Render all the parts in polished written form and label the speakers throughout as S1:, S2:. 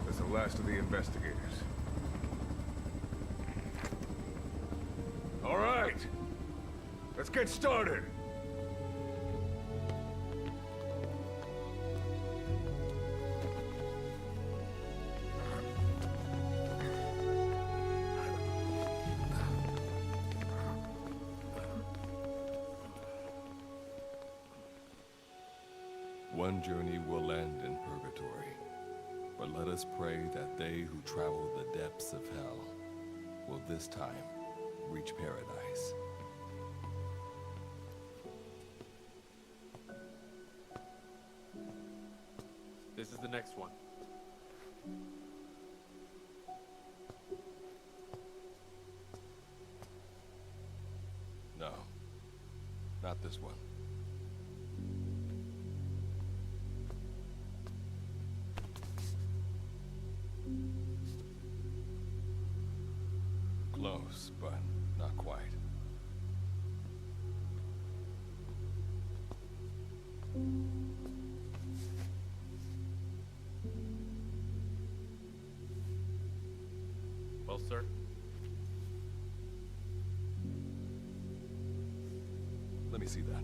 S1: That's the last of the investigators. All right, let's get started.
S2: One journey will end in purgatory, but let us pray that they who travel the depths of hell will this time reach paradise.
S3: This is the next one.
S2: No, not this one. Close, but not quite.
S3: Well, sir.
S2: Let me see that.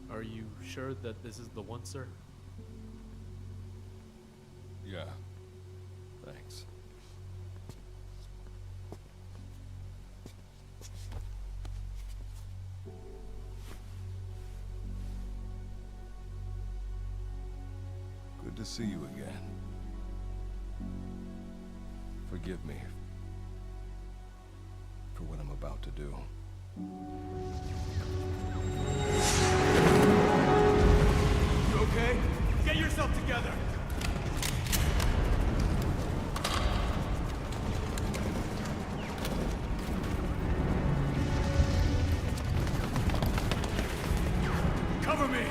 S3: Are you sure that this is the one, sir?
S2: Yeah. Thanks. Good to see you again. Forgive me for what I'm about to do.
S1: You okay?
S3: Get yourself together!
S1: Cover me!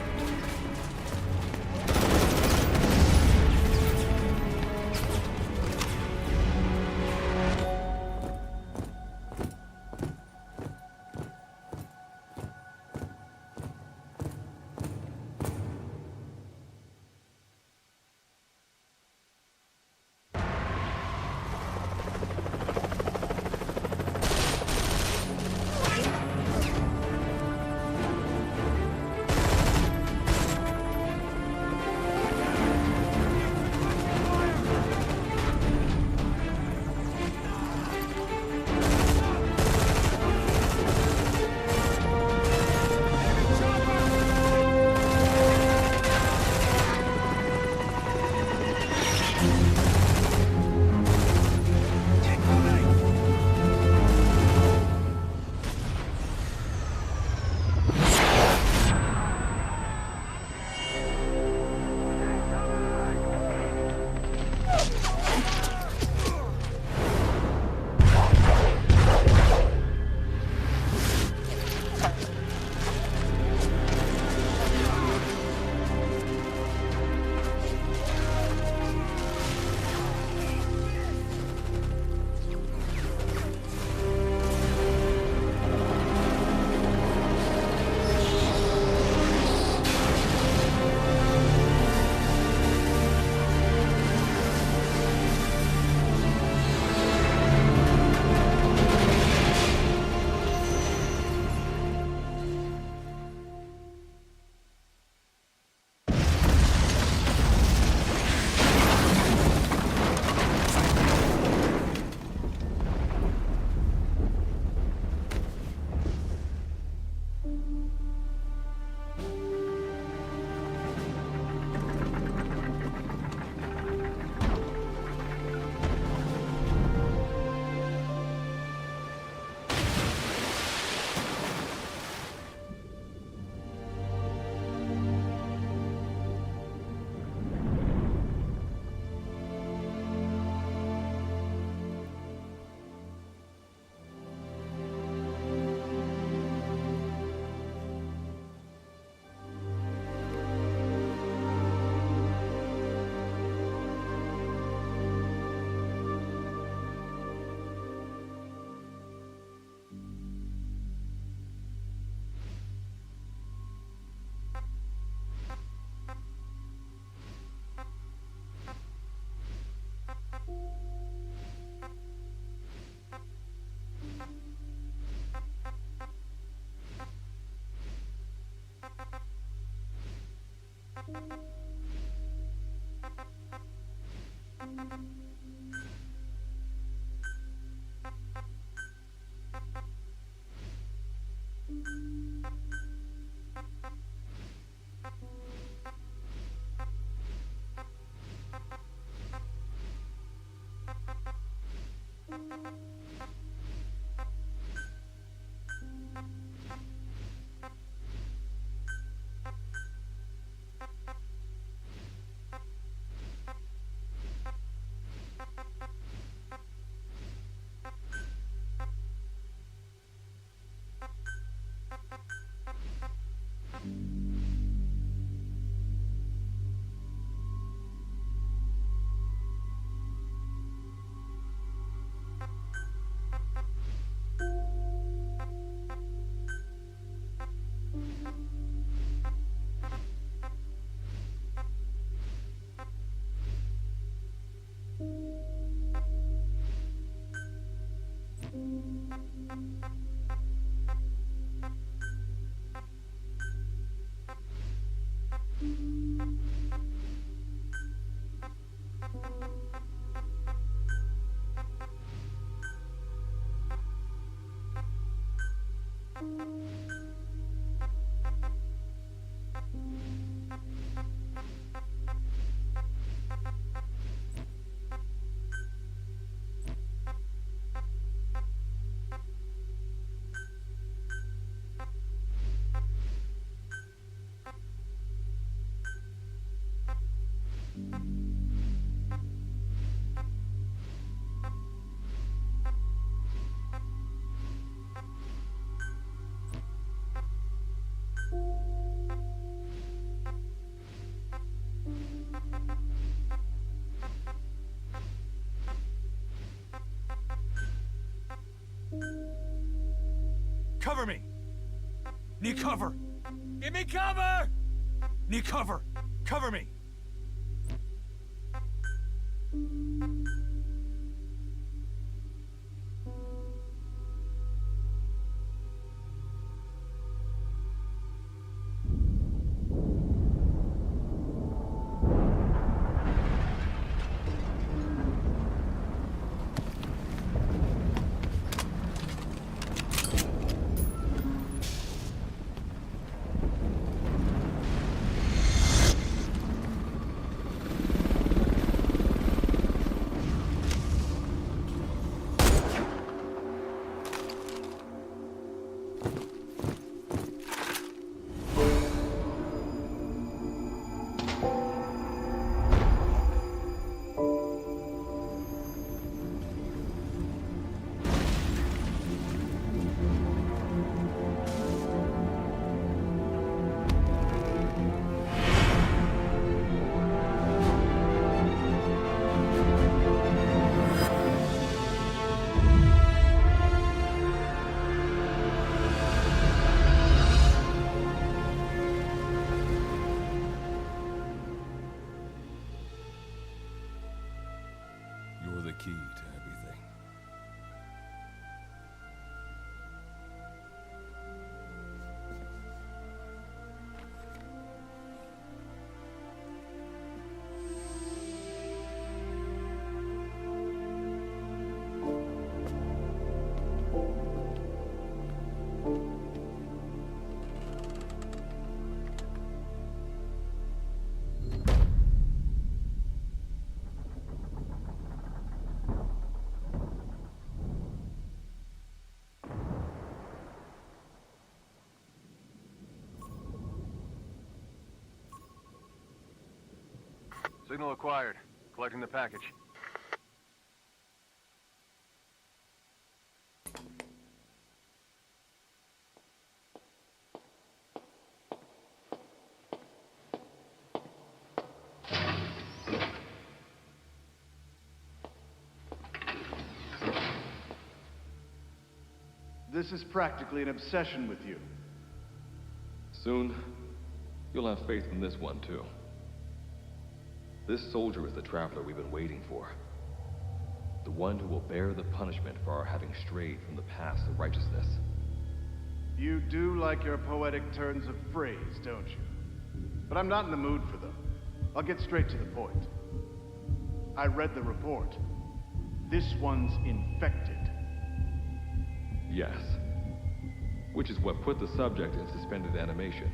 S1: Cover me! Need cover! Give me cover! Need cover! Cover me!
S2: You're the key to everything.
S4: Signal acquired. Collecting the package.
S5: This is practically an obsession with you.
S6: Soon, you'll have faith in this one, too. This soldier is the traveler we've been waiting for. The one who will bear the punishment for our having strayed from the paths of righteousness.
S5: You do like your poetic turns of phrase, don't you? But I'm not in the mood for them. I'll get straight to the point. I read the report. This one's infected.
S6: Yes. Which is what put the subject in suspended animation.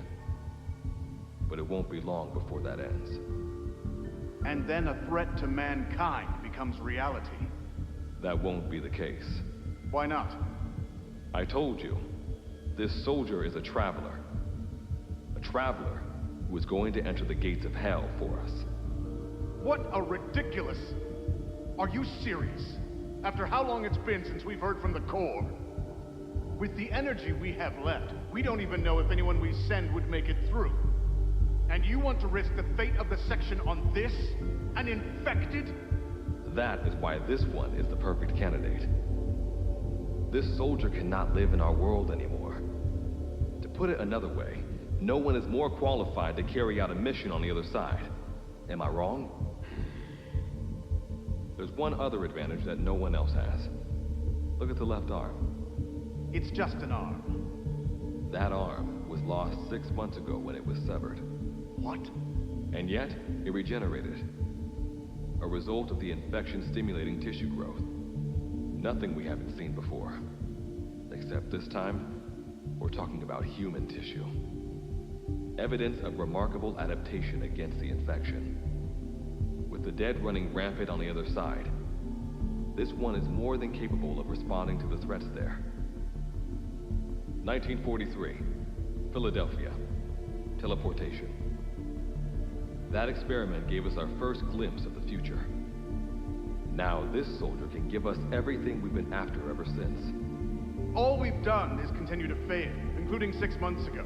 S6: But it won't be long before that ends.
S5: And then a threat to mankind becomes reality.
S6: That won't be the case.
S5: Why not?
S6: I told you, this soldier is a traveler. A traveler who is going to enter the gates of hell for us.
S5: What a ridiculous... Are you serious? After how long it's been since we've heard from the Corps? With the energy we have left, we don't even know if anyone we send would make it through. And you want to risk the fate of the section on this? An infected?
S6: That is why this one is the perfect candidate. This soldier cannot live in our world anymore. To put it another way, no one is more qualified to carry out a mission on the other side. Am I wrong? There's one other advantage that no one else has. Look at the left arm.
S5: It's just an arm.
S6: That arm was lost 6 months ago when it was severed.
S5: What?
S6: And yet, it regenerated. A result of the infection-stimulating tissue growth. Nothing we haven't seen before. Except this time, we're talking about human tissue. Evidence of remarkable adaptation against the infection. With the dead running rampant on the other side, this one is more than capable of responding to the threats there. 1943, Philadelphia. Teleportation. That experiment gave us our first glimpse of the future. Now this soldier can give us everything we've been after ever since.
S5: All we've done is continue to fail, including 6 months ago.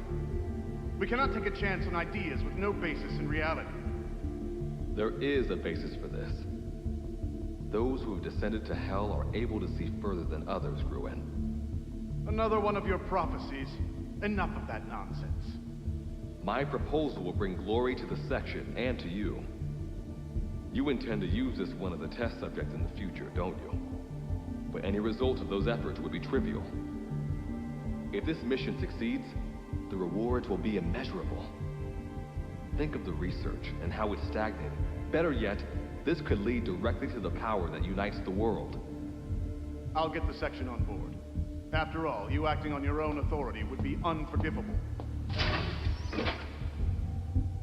S5: We cannot take a chance on ideas with no basis in reality.
S6: There is a basis for this. Those who have descended to hell are able to see further than others, Gruen.
S5: Another one of your prophecies. Enough of that nonsense.
S6: My proposal will bring glory to the section and to you. You intend to use this one as a test subject in the future, don't you? But any result of those efforts would be trivial. If this mission succeeds, the rewards will be immeasurable. Think of the research and how it's stagnated. Better yet, this could lead directly to the power that unites the world.
S5: I'll get the section on board. After all, you acting on your own authority would be unforgivable.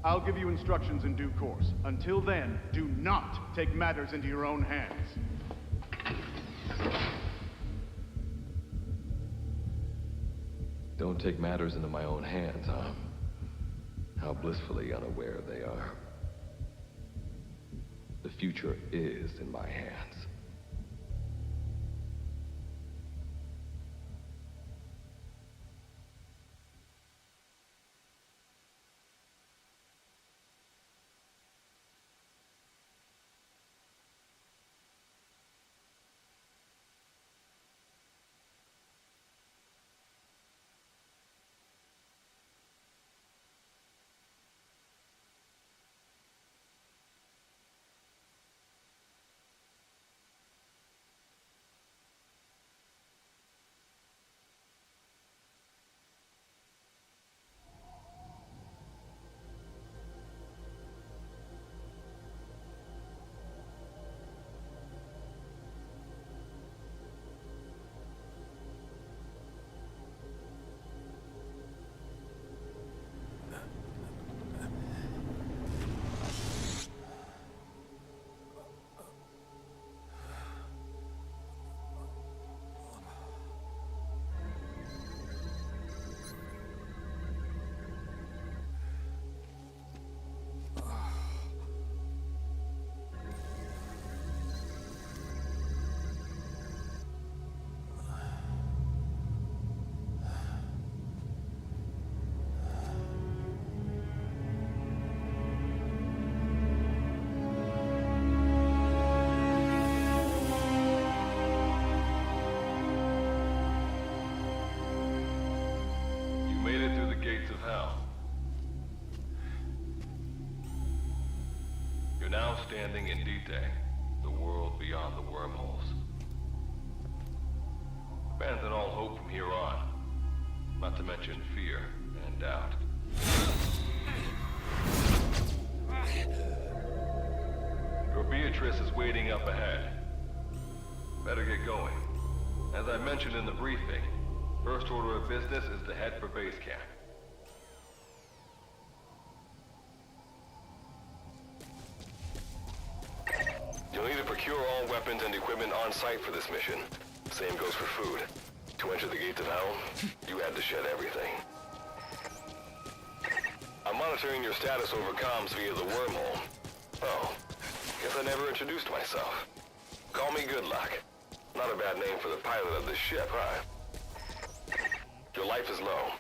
S5: I'll give you instructions in due course. Until then, do not take matters into your own hands.
S6: Don't take matters into my own hands, huh? How blissfully unaware they are. The future is in my hands. Now standing in Dite, the world beyond the wormholes. Abandon all hope from here on, not to mention fear and doubt. Beatrice is waiting up ahead. Better get going. As I mentioned in the briefing, first order of business is to head for base camp. You'll need to procure all weapons and equipment on site for this mission. Same goes for food. To enter the gates of hell, you had to shed everything. I'm monitoring your status over comms via the wormhole. Oh, guess I never introduced myself. Call me Good Luck. Not a bad name for the pilot of this ship, huh? Your life is low.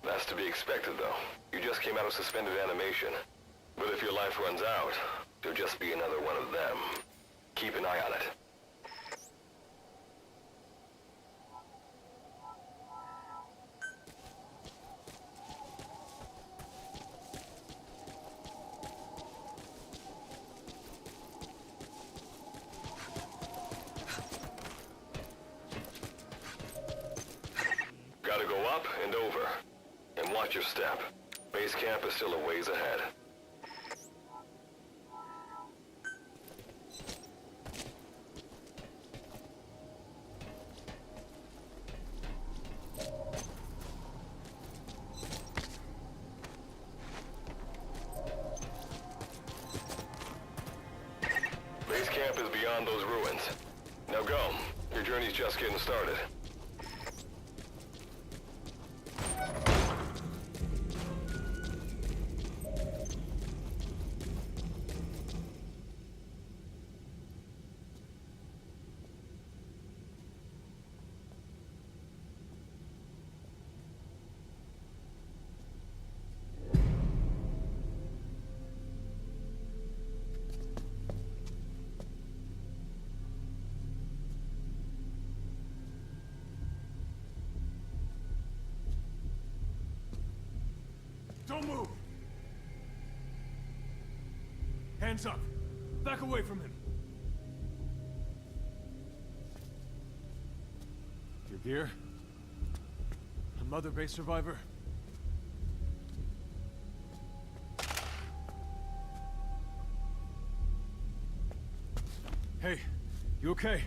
S6: That's to be expected, though. You just came out of suspended animation. But if your life runs out, you'll just be another one of them. Keep an eye on it. Gotta go up and over. And watch your step. Base camp is still a ways ahead. Base camp is beyond those ruins. Now go. Your journey's just getting started.
S1: Don't move! Hands up! Back away from him! Your gear? A Mother Base survivor? Hey, you okay?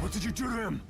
S1: What did you do to him?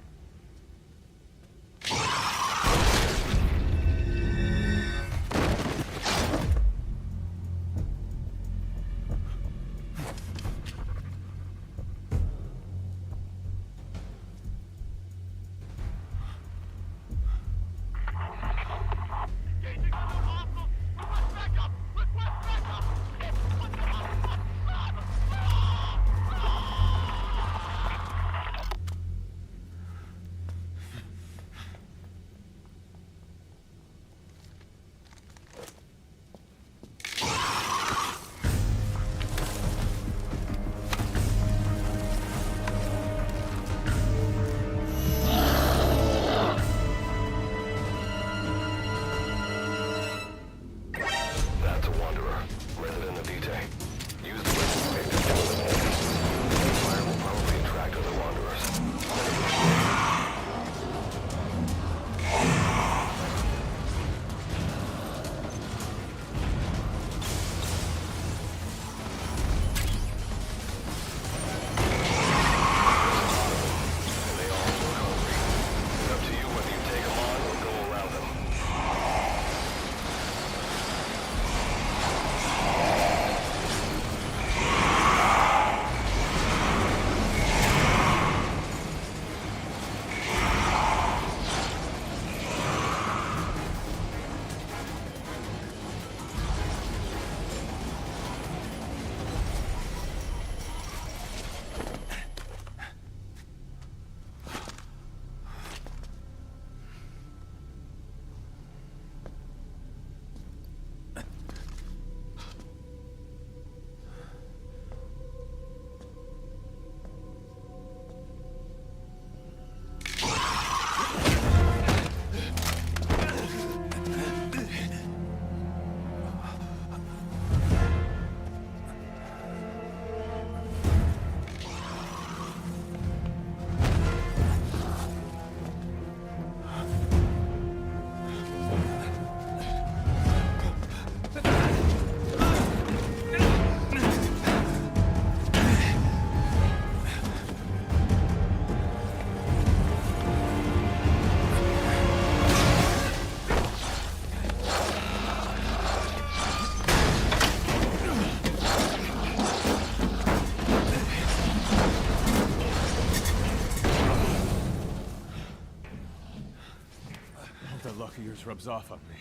S1: this rubs off on me.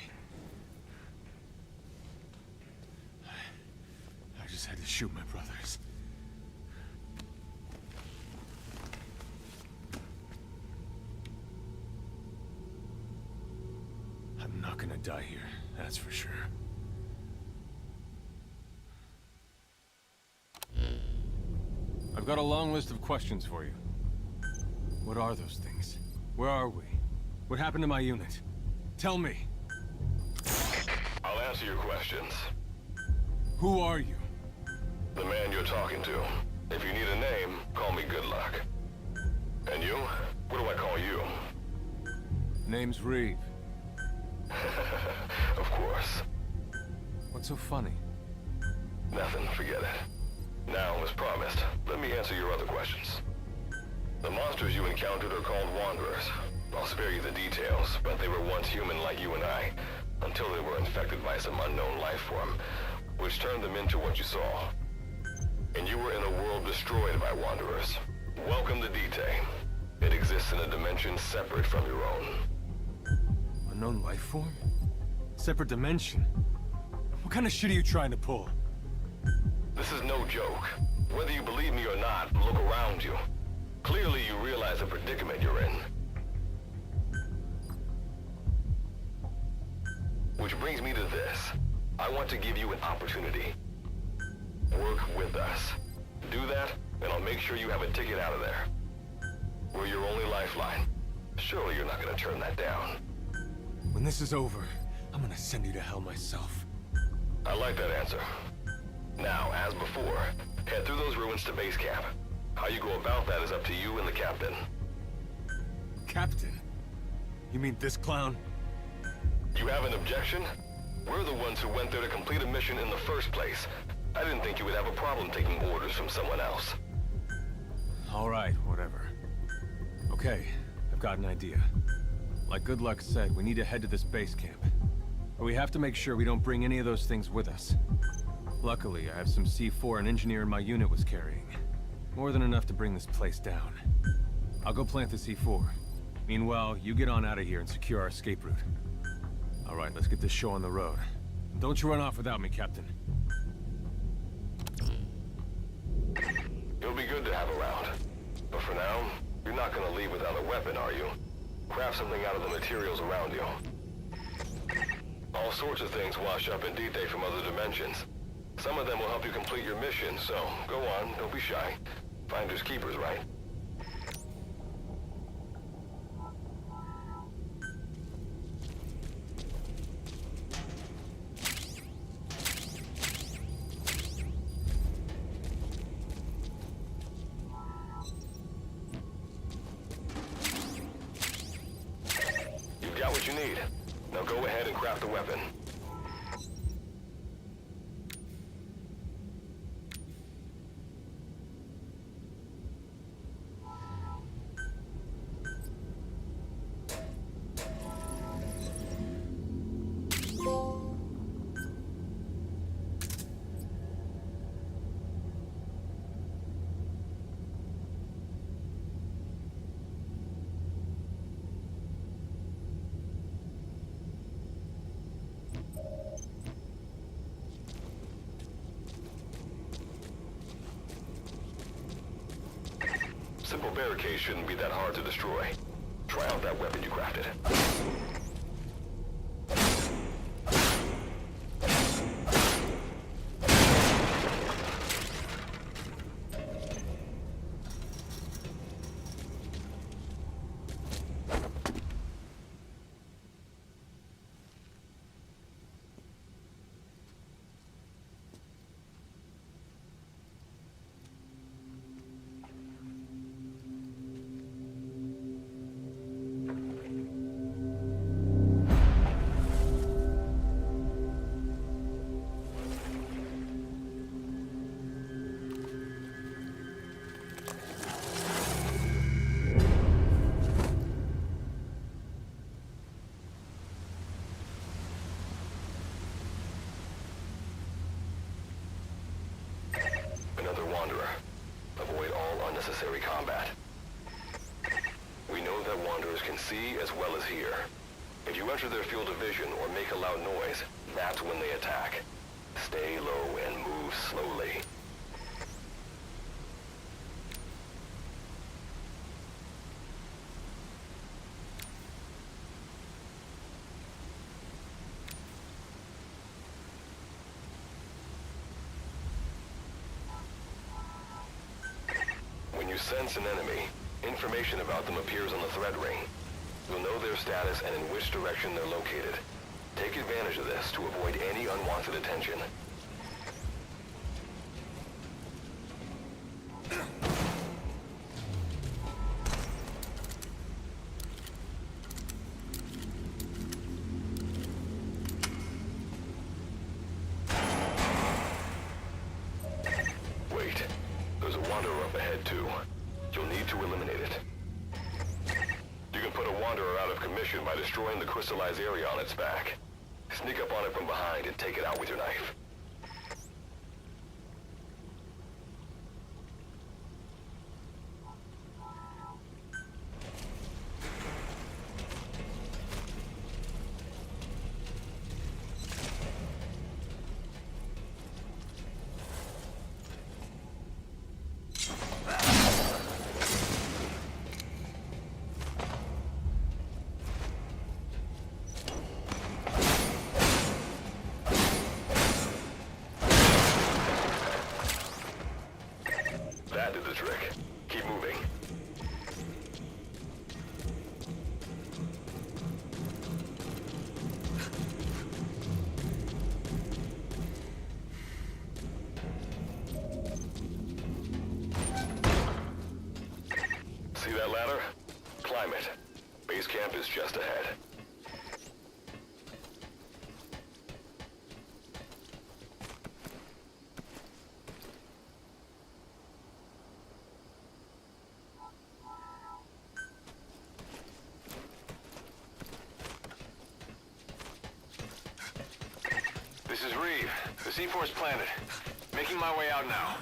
S1: I just had to shoot my brothers. I'm not gonna die here, that's for sure. I've got a long list of questions for you. What are those things? Where are we? What happened to my unit? Tell me.
S7: I'll answer your questions.
S1: Who are you?
S7: The man you're talking to. If you need a name, call me Good Luck. And you? What do I call you?
S1: Name's Reeve.
S7: Of course.
S1: What's so funny?
S7: Nothing, forget it. Now, as promised, let me answer your other questions. The monsters you encountered are called Wanderers. I'll spare you the details, but they were once human like you and I, until they were infected by some unknown life form, which turned them into what you saw. And you were in a world destroyed by Wanderers. Welcome to Dite. It exists in a dimension separate from your own.
S1: Unknown life form? Separate dimension? What kind of shit are you trying to pull?
S7: This is no joke. Whether you believe me or not, look around you. Clearly you realize the predicament you're in. Which brings me to this. I want to give you an opportunity. Work with us. Do that, and I'll make sure you have a ticket out of there. We're your only lifeline. Surely you're not gonna turn that down.
S1: When this is over, I'm gonna send you to hell myself.
S7: I like that answer. Now, as before, head through those ruins to base camp. How you go about that is up to you and the captain.
S1: Captain? You mean this clown?
S7: You have an objection? We're the ones who went there to complete a mission in the first place. I didn't think you would have a problem taking orders from someone else.
S1: All right, whatever. Okay, I've got an idea. Like Good Luck said, we need to head to this base camp. But we have to make sure we don't bring any of those things with us. Luckily, I have some C4 an engineer in my unit was carrying. More than enough to bring this place down. I'll go plant the C4. Meanwhile, you get on out of here and secure our escape route. All right, let's get this show on the road. Don't you run off without me, Captain.
S7: You'll be good to have around. But for now, you're not gonna leave without a weapon, are you? Craft something out of the materials around you. All sorts of things wash up in Dite from other dimensions. Some of them will help you complete your mission, so go on, don't be shy. Finders keepers, right? You've got what you need. Now go ahead and craft the weapon. Simple barricade shouldn't be that hard to destroy. Try out that weapon you crafted. Another Wanderer. Avoid all unnecessary combat. We know that Wanderers can see as well as hear. If you enter their field of vision or make a loud noise, that's when they attack. Stay low and move slowly. When you sense an enemy, information about them appears on the threat ring. You'll know their status and in which direction they're located. Take advantage of this to avoid any unwanted attention. Wait, there's a wanderer up ahead too. You'll need to eliminate it. You can put a wanderer out of commission by destroying the crystallized area on its back. Sneak up on it from behind and take it out with your knife. That did the trick. Keep moving. See that ladder? Climb it. Base camp is just ahead.
S4: This is Reeve. The C4's planted. Making my way out now.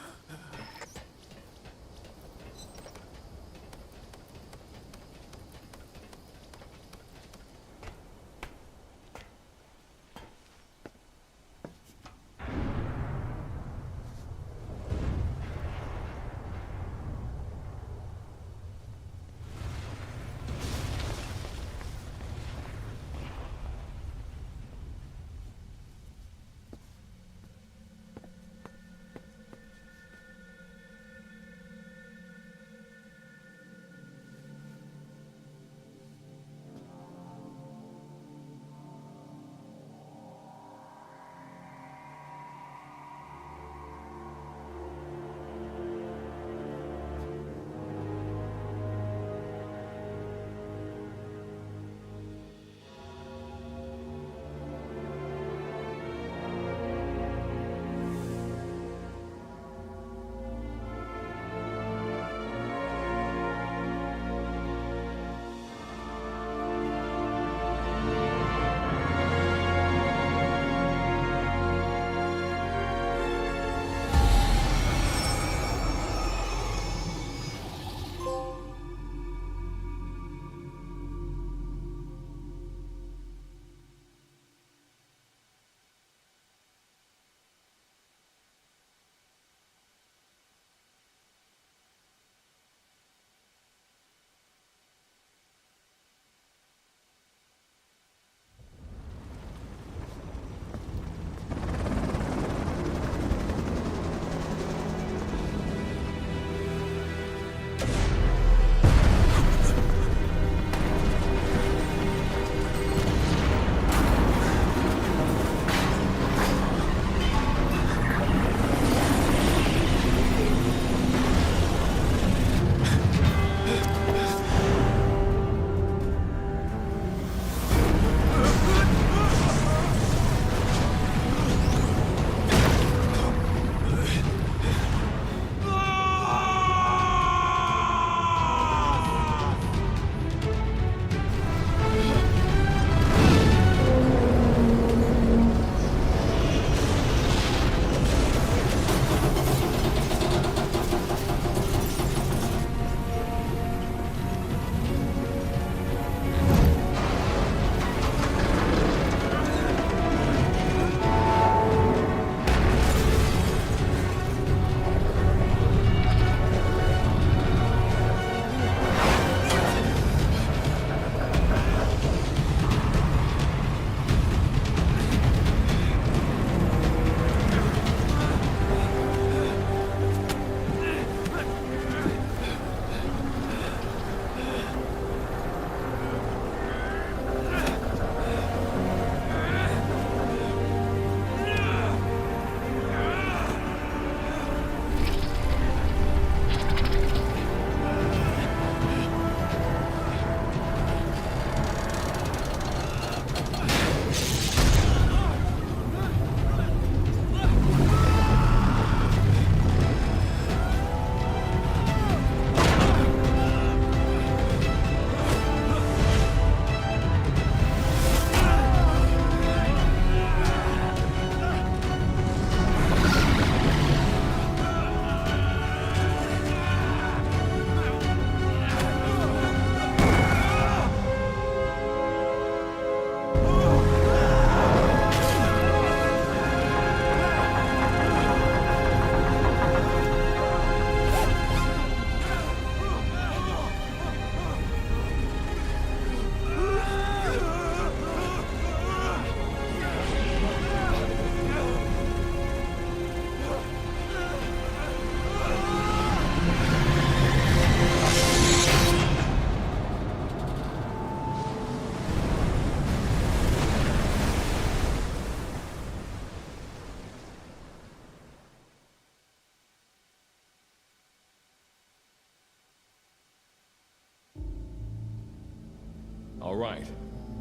S2: All right.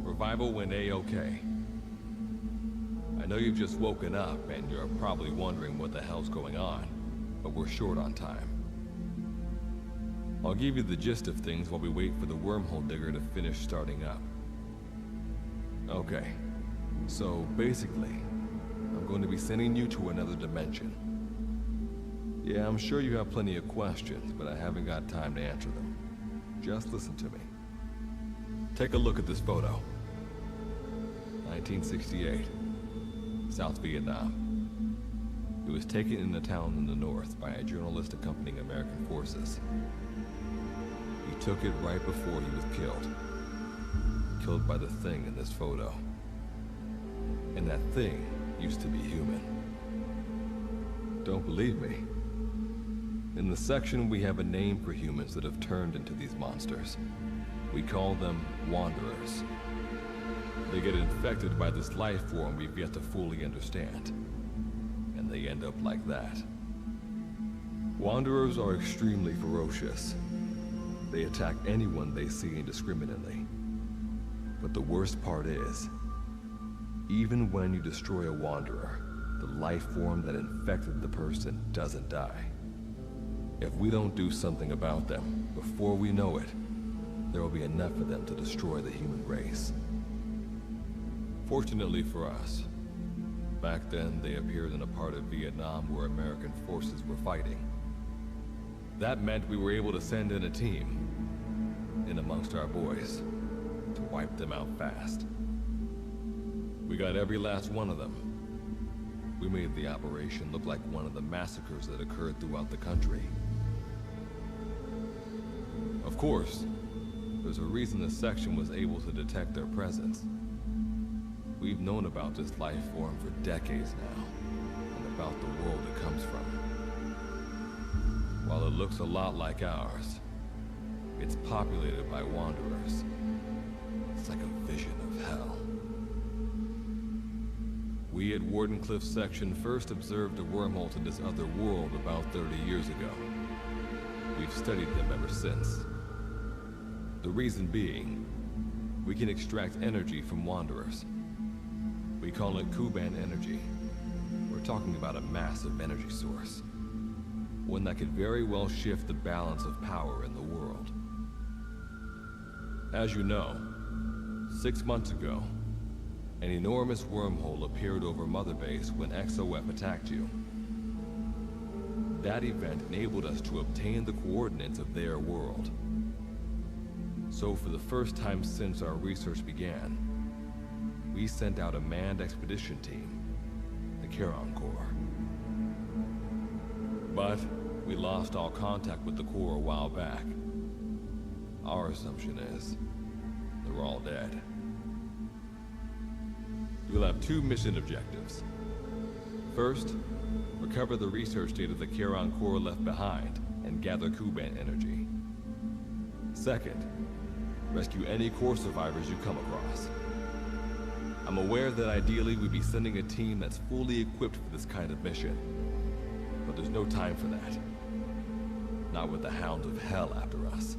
S2: Revival went A-okay. I know you've just woken up and you're probably wondering what the hell's going on, but we're short on time. I'll give you the gist of things while we wait for the wormhole digger to finish starting up. Okay, so basically, I'm going to be sending you to another dimension. Yeah, I'm sure you have plenty of questions, but I haven't got time to answer them. Just listen to me. Take a look at this photo. 1968, South Vietnam. It was taken in a town in the north by a journalist accompanying American forces. He took it right before he was killed. Killed by the thing in this photo. And that thing used to be human. Don't believe me? In the section, we have a name for humans that have turned into these monsters. We call them Wanderers. They get infected by this life form we've yet to fully understand. And they end up like that. Wanderers are extremely ferocious. They attack anyone they see indiscriminately. But the worst part is, even when you destroy a Wanderer, the life form that infected the person doesn't die. If we don't do something about them, before we know it, there will be enough of them to destroy the human race. Fortunately for us, back then they appeared in a part of Vietnam where American forces were fighting. That meant we were able to send in a team, in amongst our boys, to wipe them out fast. We got every last one of them. We made the operation look like one of the massacres that occurred throughout the country. Of course, there's a reason the section was able to detect their presence. We've known about this life form for decades now, and about the world it comes from. While it looks a lot like ours, it's populated by Wanderers. It's like a vision of hell. We at Wardenclyffe section first observed a wormhole to this other world about 30 years ago. We've studied them ever since. The reason being, we can extract energy from Wanderers. We call it Kuban energy. We're talking about a massive energy source. One that could very well shift the balance of power in the world. As you know, 6 months ago, an enormous wormhole appeared over Mother Base when XOF attacked you. That event enabled us to obtain the coordinates of their world. So for the first time since our research began, we sent out a manned expedition team, the Charon Corps. But we lost all contact with the Corps a while back. Our assumption is they're all dead. You'll have 2 mission objectives. First, recover the research data the Charon Corps left behind and gather Kuban energy. Second, rescue any Corps survivors you come across. I'm aware that ideally we'd be sending a team that's fully equipped for this kind of mission. But there's no time for that. Not with the Hound of Hell after us.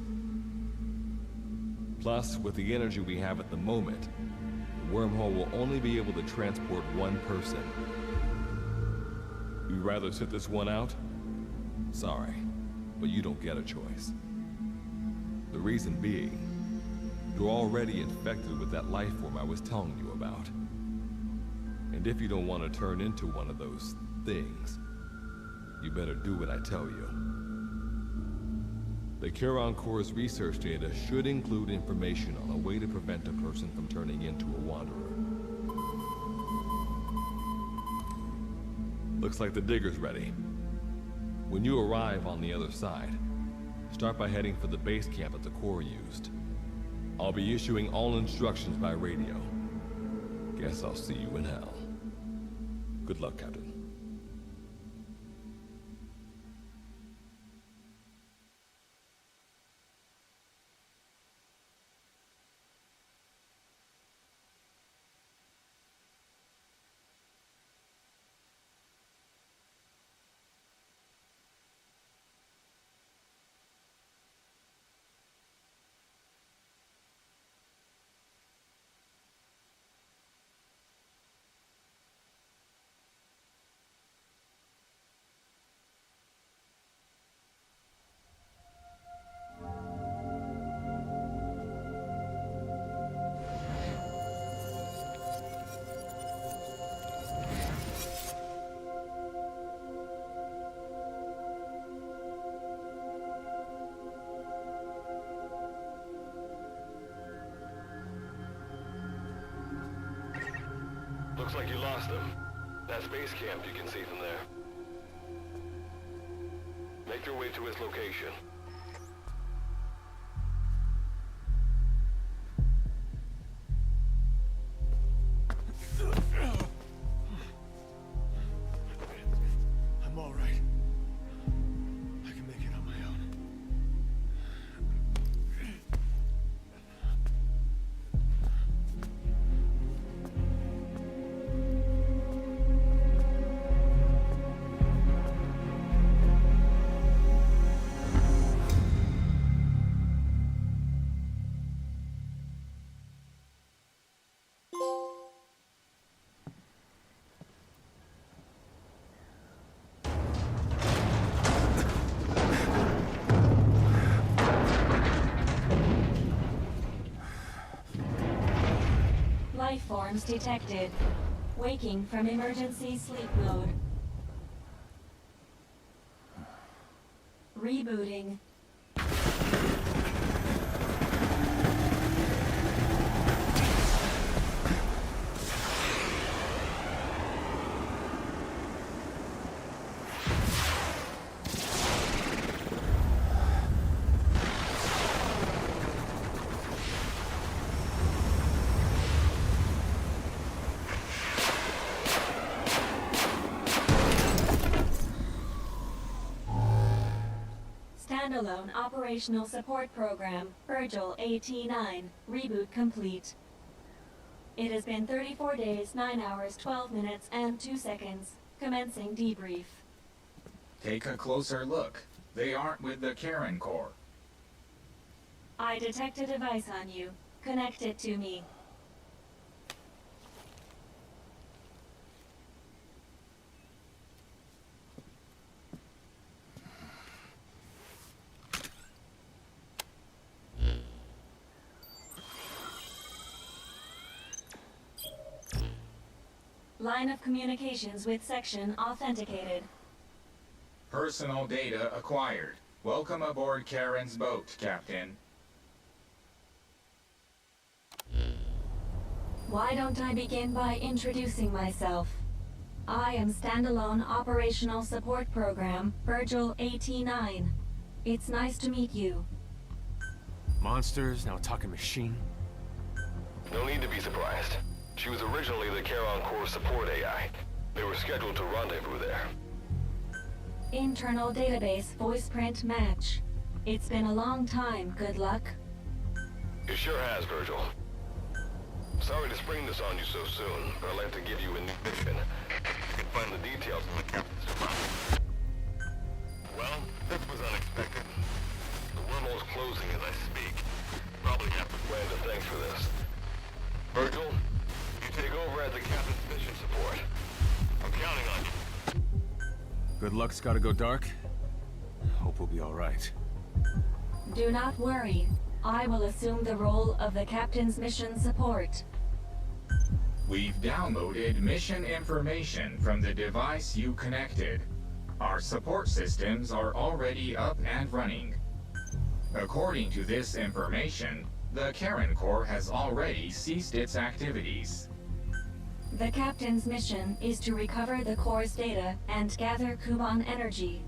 S2: Plus, with the energy we have at the moment, the wormhole will only be able to transport one person. You'd rather sit this one out? Sorry, but you don't get a choice. The reason being, you're already infected with that life form I was telling you about. And if you don't want to turn into one of those things, you better do what I tell you. The Charon Corps' research data should include information on a way to prevent a person from turning into a Wanderer. Looks like the digger's ready. When you arrive on the other side, start by heading for the base camp that the Corps used. I'll be issuing all instructions by radio. Guess I'll see you in hell. Good luck, Captain.
S7: like you lost them. That space camp you can see from there. Make your way to his location.
S1: I'm all right. I can make it on my own.
S8: Life forms detected. Waking from emergency sleep mode. Rebooting. Standalone Operational Support Program, Virgil AT-9, reboot complete. It has been 34 days, 9 hours, 12 minutes, and 2 seconds. Commencing debrief.
S9: Take a closer look. They aren't with the Karen Corps.
S8: I detect a device on you. Connect it to me. Line of communications with section authenticated.
S9: Personal data acquired. Welcome aboard Karen's boat, Captain.
S8: Why don't I begin by introducing myself? I am Standalone Operational Support Program, Virgil AT-9. It's nice to meet you.
S1: Monsters, now a talking machine.
S7: No need to be surprised. She was originally the Charon Corps support AI. They were scheduled to rendezvous there.
S8: Internal database voice print match. It's been a long time, good luck.
S7: It sure has, Virgil. Sorry to spring this on you so soon, but I'd like to give you a new mission. You can find the details in the captain's file. Well, this was unexpected. The wormhole's closing as I speak. Probably have to plan to thanks for this. Virgil, you take over as the captain's mission support. I'm counting on you.
S1: Good luck's gotta go dark. Hope we'll be all right.
S8: Do not worry. I will assume the role of the captain's mission support.
S9: We've downloaded mission information from the device you connected. Our support systems are already up and running. According to this information, the Karen Corps has already ceased its activities.
S8: The captain's mission is to recover the Corps' data and gather Kuban energy.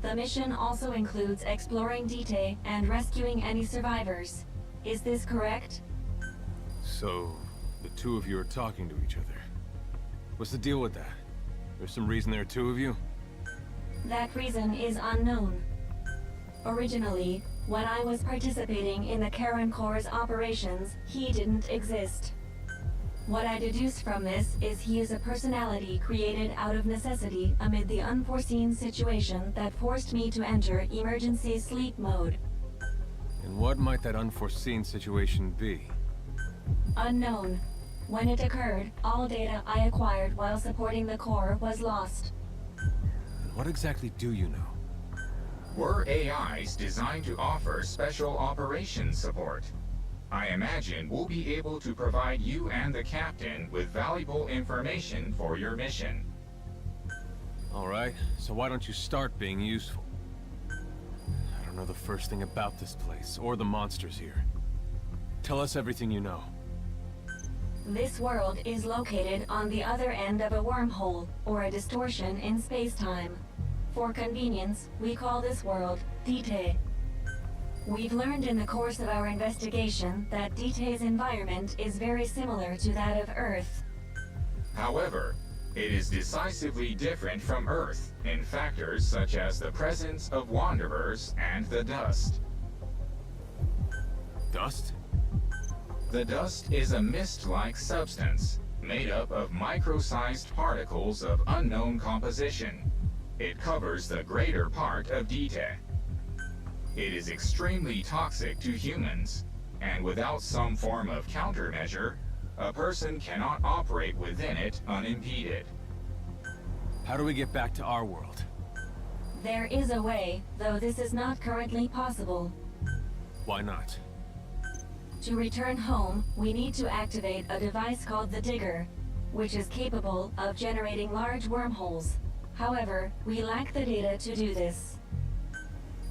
S8: The mission also includes exploring Dite and rescuing any survivors. Is this correct?
S1: So, the two of you are talking to each other. What's the deal with that? There's some reason there are two of you?
S8: That reason is unknown. Originally, when I was participating in the Karen Corps' operations, he didn't exist. What I deduce from this is he is a personality created out of necessity amid the unforeseen situation that forced me to enter emergency sleep mode.
S1: And what might that unforeseen situation be?
S8: Unknown. When it occurred, all data I acquired while supporting the Corps was lost.
S1: And what exactly do you know?
S9: We're AIs designed to offer special operations support. I imagine we'll be able to provide you and the captain with valuable information for your mission.
S1: All right, so why don't you start being useful? I don't know the first thing about this place, or the monsters here. Tell us everything you know.
S8: This world is located on the other end of a wormhole, or a distortion in space-time. For convenience, we call this world Dite. We've learned in the course of our investigation that Dite's environment is very similar to that of Earth.
S9: However, it is decisively different from Earth in factors such as the presence of wanderers and the dust.
S1: Dust?
S9: The dust is a mist-like substance made up of micro-sized particles of unknown composition. It covers the greater part of Dite. It is extremely toxic to humans, and without some form of countermeasure, a person cannot operate within it unimpeded.
S1: How do we get back to our world?
S8: There is a way, though this is not currently possible.
S1: Why not?
S8: To return home, we need to activate a device called the Digger, which is capable of generating large wormholes. However, we lack the data to do this.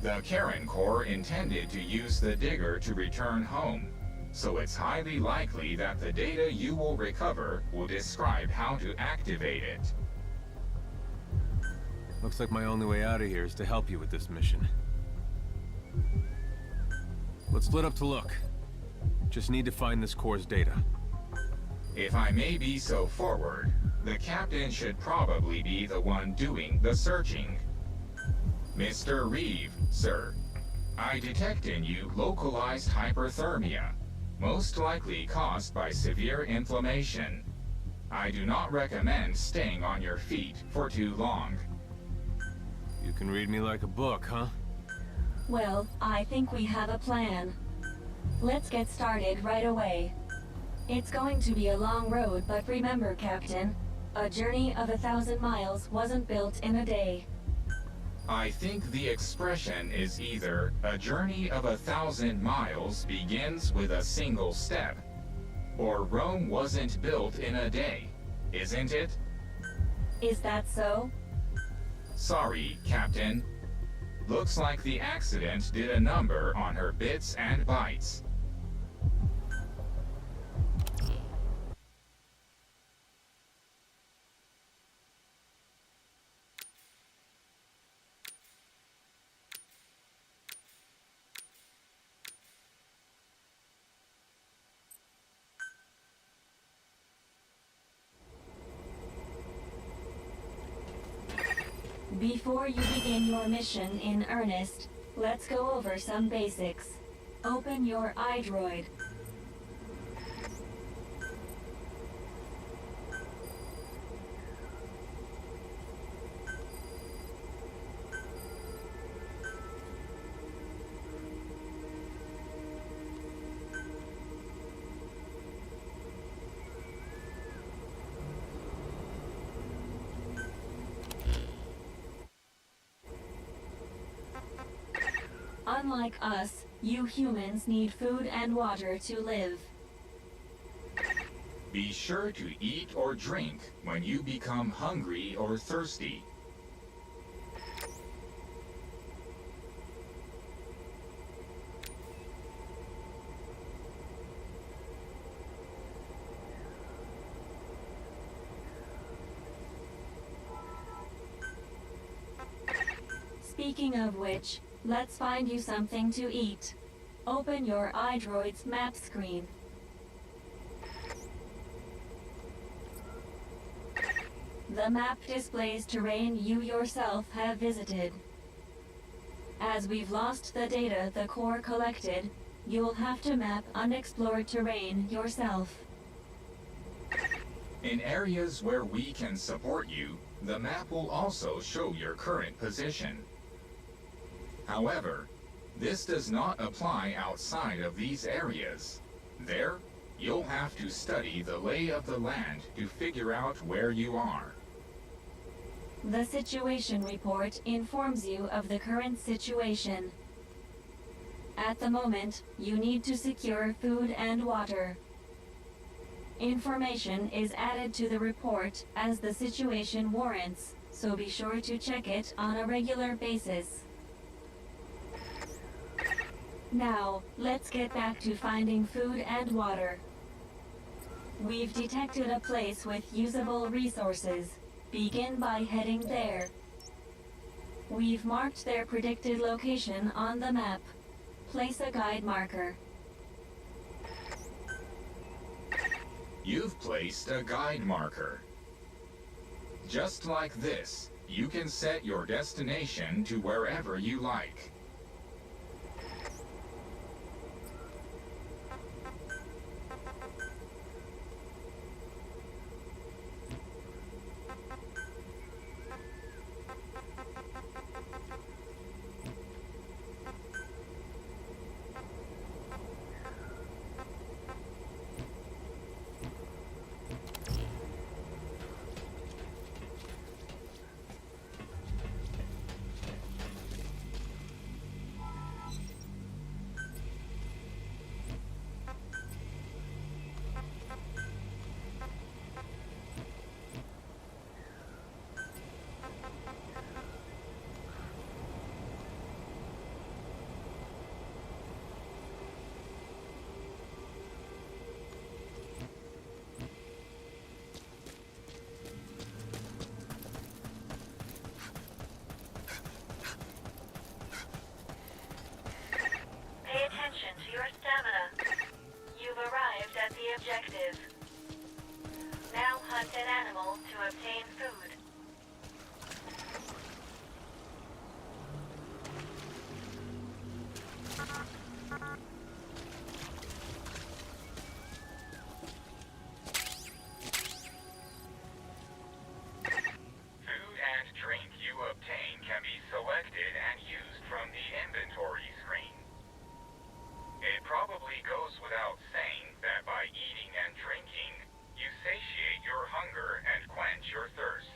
S9: The Karen Corps intended to use the Digger to return home, so it's highly likely that the data you will recover will describe how to activate it.
S1: Looks like my only way out of here is to help you with this mission. Let's split up to look. Just need to find this Corps' data.
S9: If I may be so forward, the captain should probably be the one doing the searching. Mr. Reeve, sir, I detect in you localized hyperthermia, most likely caused by severe inflammation. I do not recommend staying on your feet for too long.
S1: You can read me like a book, huh?
S8: Well, I think we have a plan. Let's get started right away. It's going to be a long road, but remember, Captain, a journey of 1,000 miles wasn't built in a day.
S9: I think the expression is either a journey of 1,000 miles begins with a single step, or Rome wasn't built in a day, isn't it?
S8: Is that so?
S9: Sorry, Captain. Looks like the accident did a number on her bits and bytes.
S8: Before you begin your mission in earnest, let's go over some basics. Open your iDroid. Unlike us, you humans need food and water to live.
S9: Be sure to eat or drink when you become hungry or thirsty.
S8: Speaking of which, let's find you something to eat. Open your iDroid's map screen. The map displays terrain you yourself have visited. As we've lost the data the Corps collected, you'll have to map unexplored terrain yourself.
S9: In areas where we can support you, the map will also show your current position. However, this does not apply outside of these areas. There, you'll have to study the lay of the land to figure out where you are.
S8: The situation report informs you of the current situation. At the moment, you need to secure food and water. Information is added to the report as the situation warrants, so be sure to check it on a regular basis. Now, let's get back to finding food and water. We've detected a place with usable resources. Begin by heading there. We've marked their predicted location on the map. Place a guide marker.
S9: You've placed a guide marker. Just like this, you can set your destination to wherever you like.
S8: Pay attention to your stamina. You've arrived at the objective. Now hunt an animal to obtain food.
S9: Food and drink you obtain can be selected and used from the inventory screen. It probably goes without saying that by eating and drinking, you satiate your hunger and quench your thirst.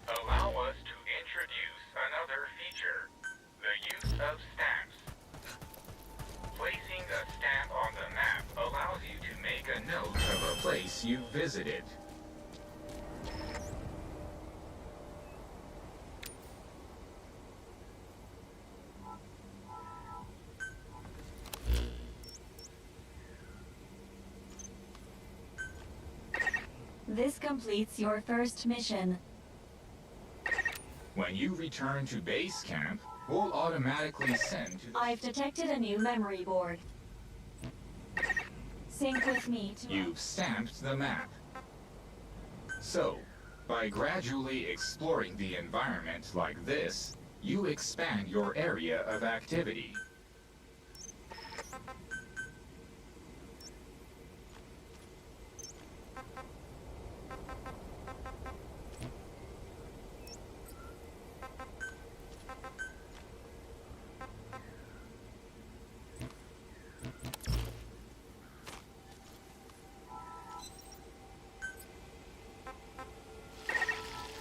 S9: Allow us to introduce another feature, the use of stamps. Placing a stamp on the map allows you to make a note of a place you visited.
S8: This completes your first mission.
S9: When you return to base camp, we'll automatically send to the...
S8: I've detected a new memory board. Sync with me to...
S9: You've stamped the map. So, by gradually exploring the environment like this, you expand your area of activity.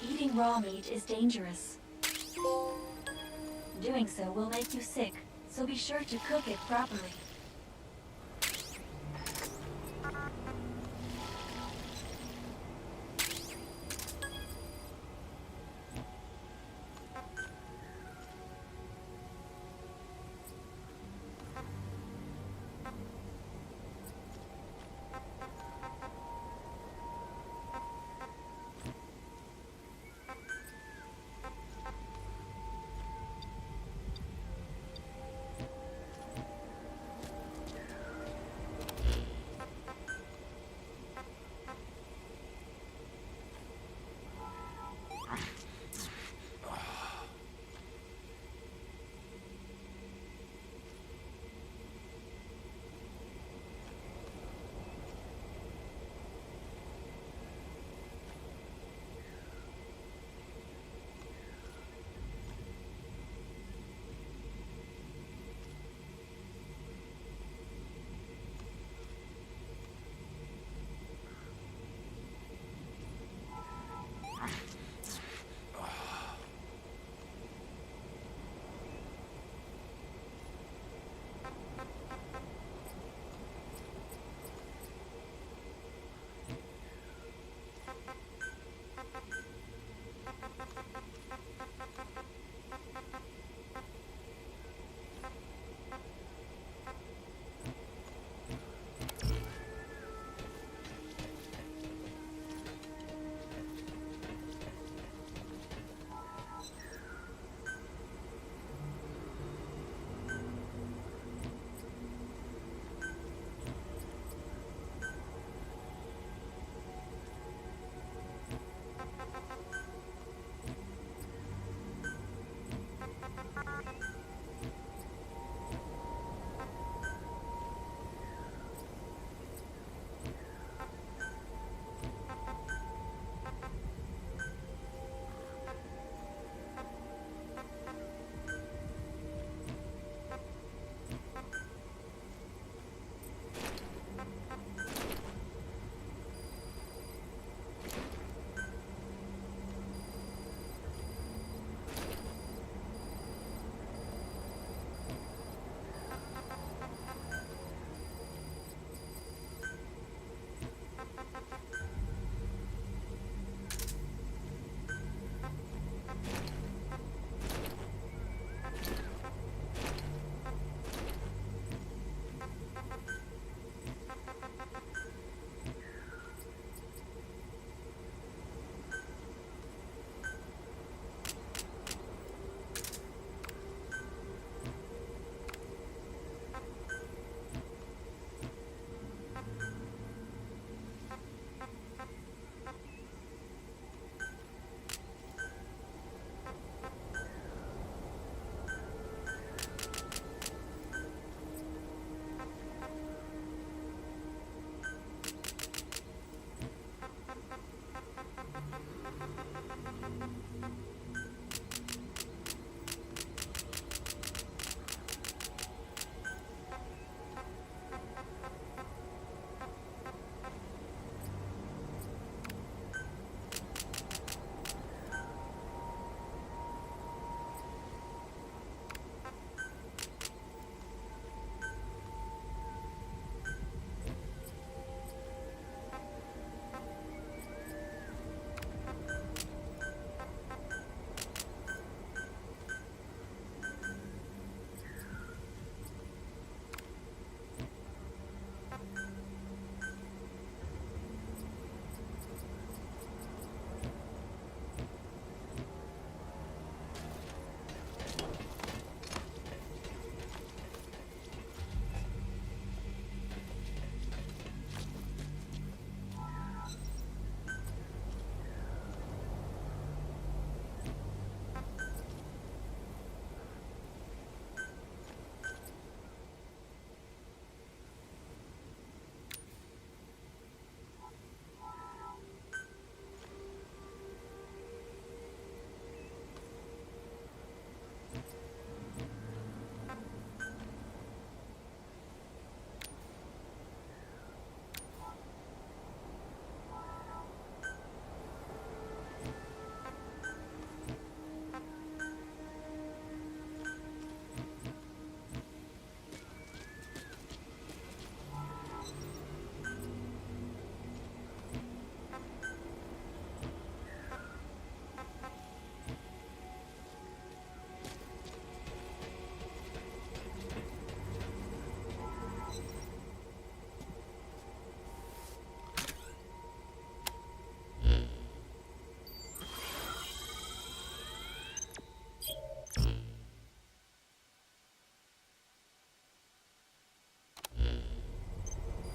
S8: Eating raw meat is dangerous. Doing so will make you sick, so be sure to cook it properly.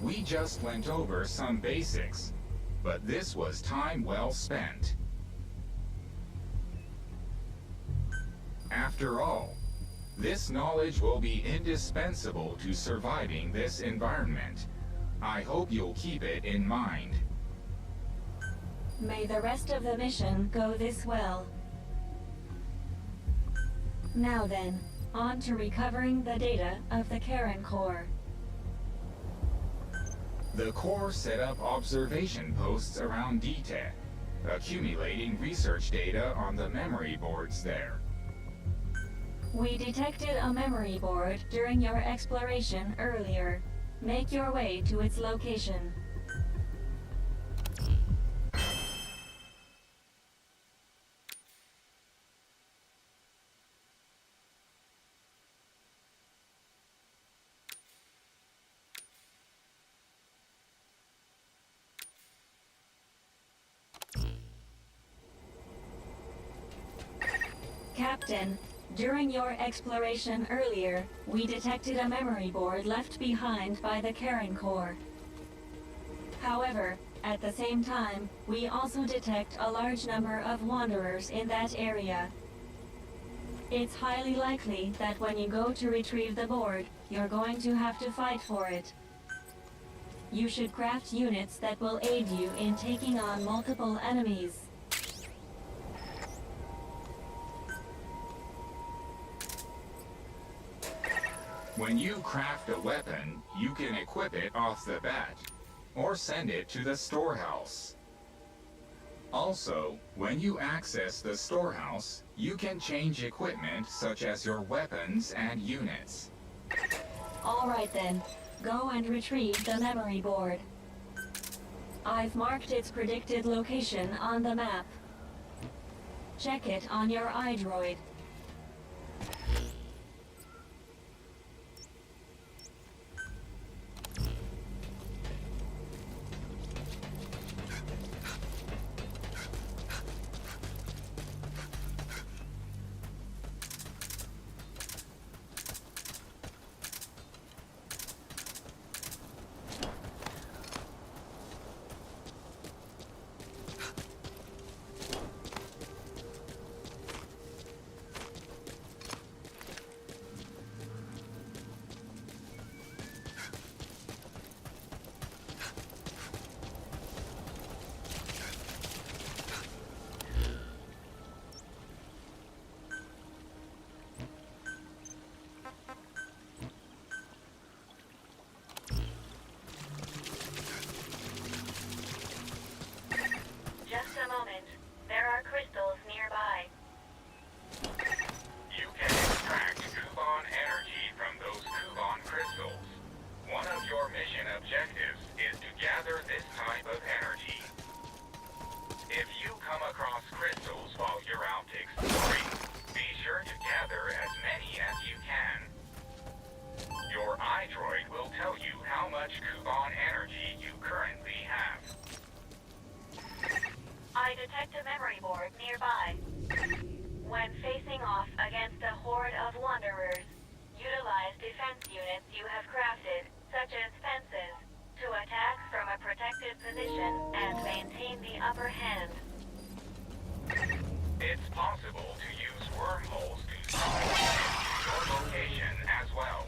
S9: We just went over some basics, but this was time well spent. After all, this knowledge will be indispensable to surviving this environment. I hope you'll keep it in mind.
S8: May the rest of the mission go this well. Now then, on to recovering the data of the Karen Core.
S9: The Corps set up observation posts around D-Tech, accumulating research data on the memory boards there.
S8: We detected a memory board during your exploration earlier. Make your way to its location. Captain, during your exploration earlier, we detected a memory board left behind by the Karen Core. However, at the same time, we also detect a large number of wanderers in that area. It's highly likely that when you go to retrieve the board, you're going to have to fight for it. You should craft units that will aid you in taking on multiple enemies.
S9: When you craft a weapon, you can equip it off the bat, or send it to the storehouse. Also, when you access the storehouse, you can change equipment such as your weapons and units.
S8: All right then, go and retrieve the memory board. I've marked its predicted location on the map. Check it on your iDroid. Just a moment. There are crystals nearby.
S9: You can extract Kuban energy from those Kuban crystals. One of your mission objectives is to gather this type of energy. If you come across crystals while you're out exploring, be sure to gather as many as you can. Your iDroid will tell you how much Kuban energy you currently have.
S8: I detect a memory board nearby. When facing off against a horde of wanderers, utilize defense units you have crafted, such as fences, to attack from a protected position and maintain the upper hand.
S9: It's possible to use wormholes to summon units to your location as well.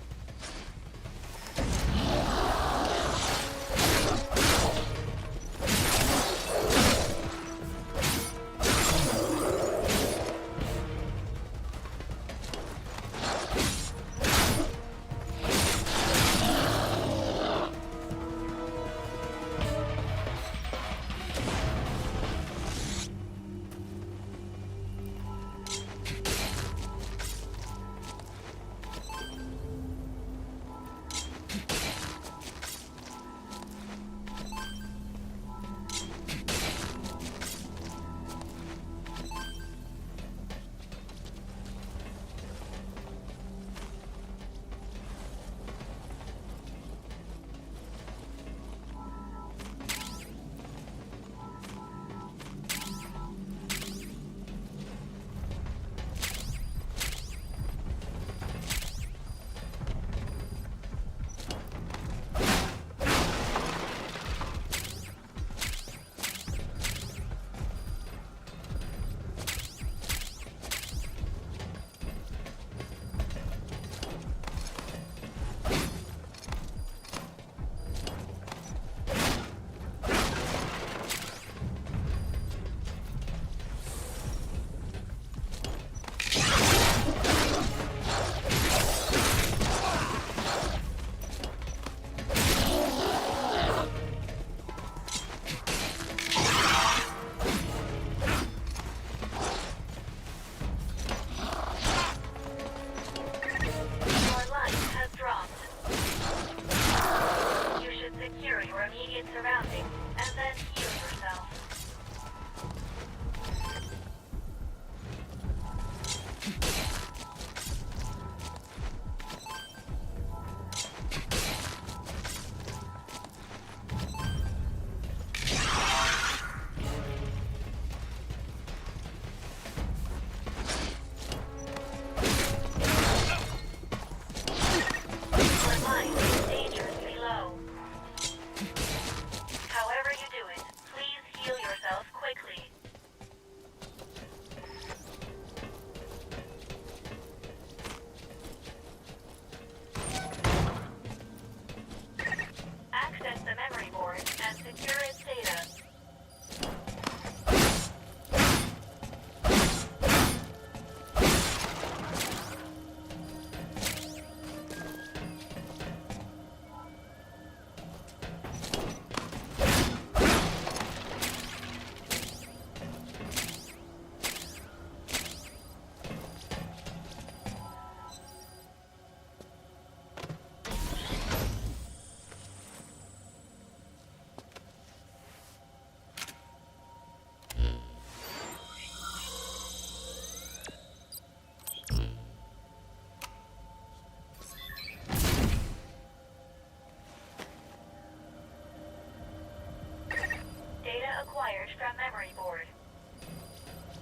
S8: acquired from memory board.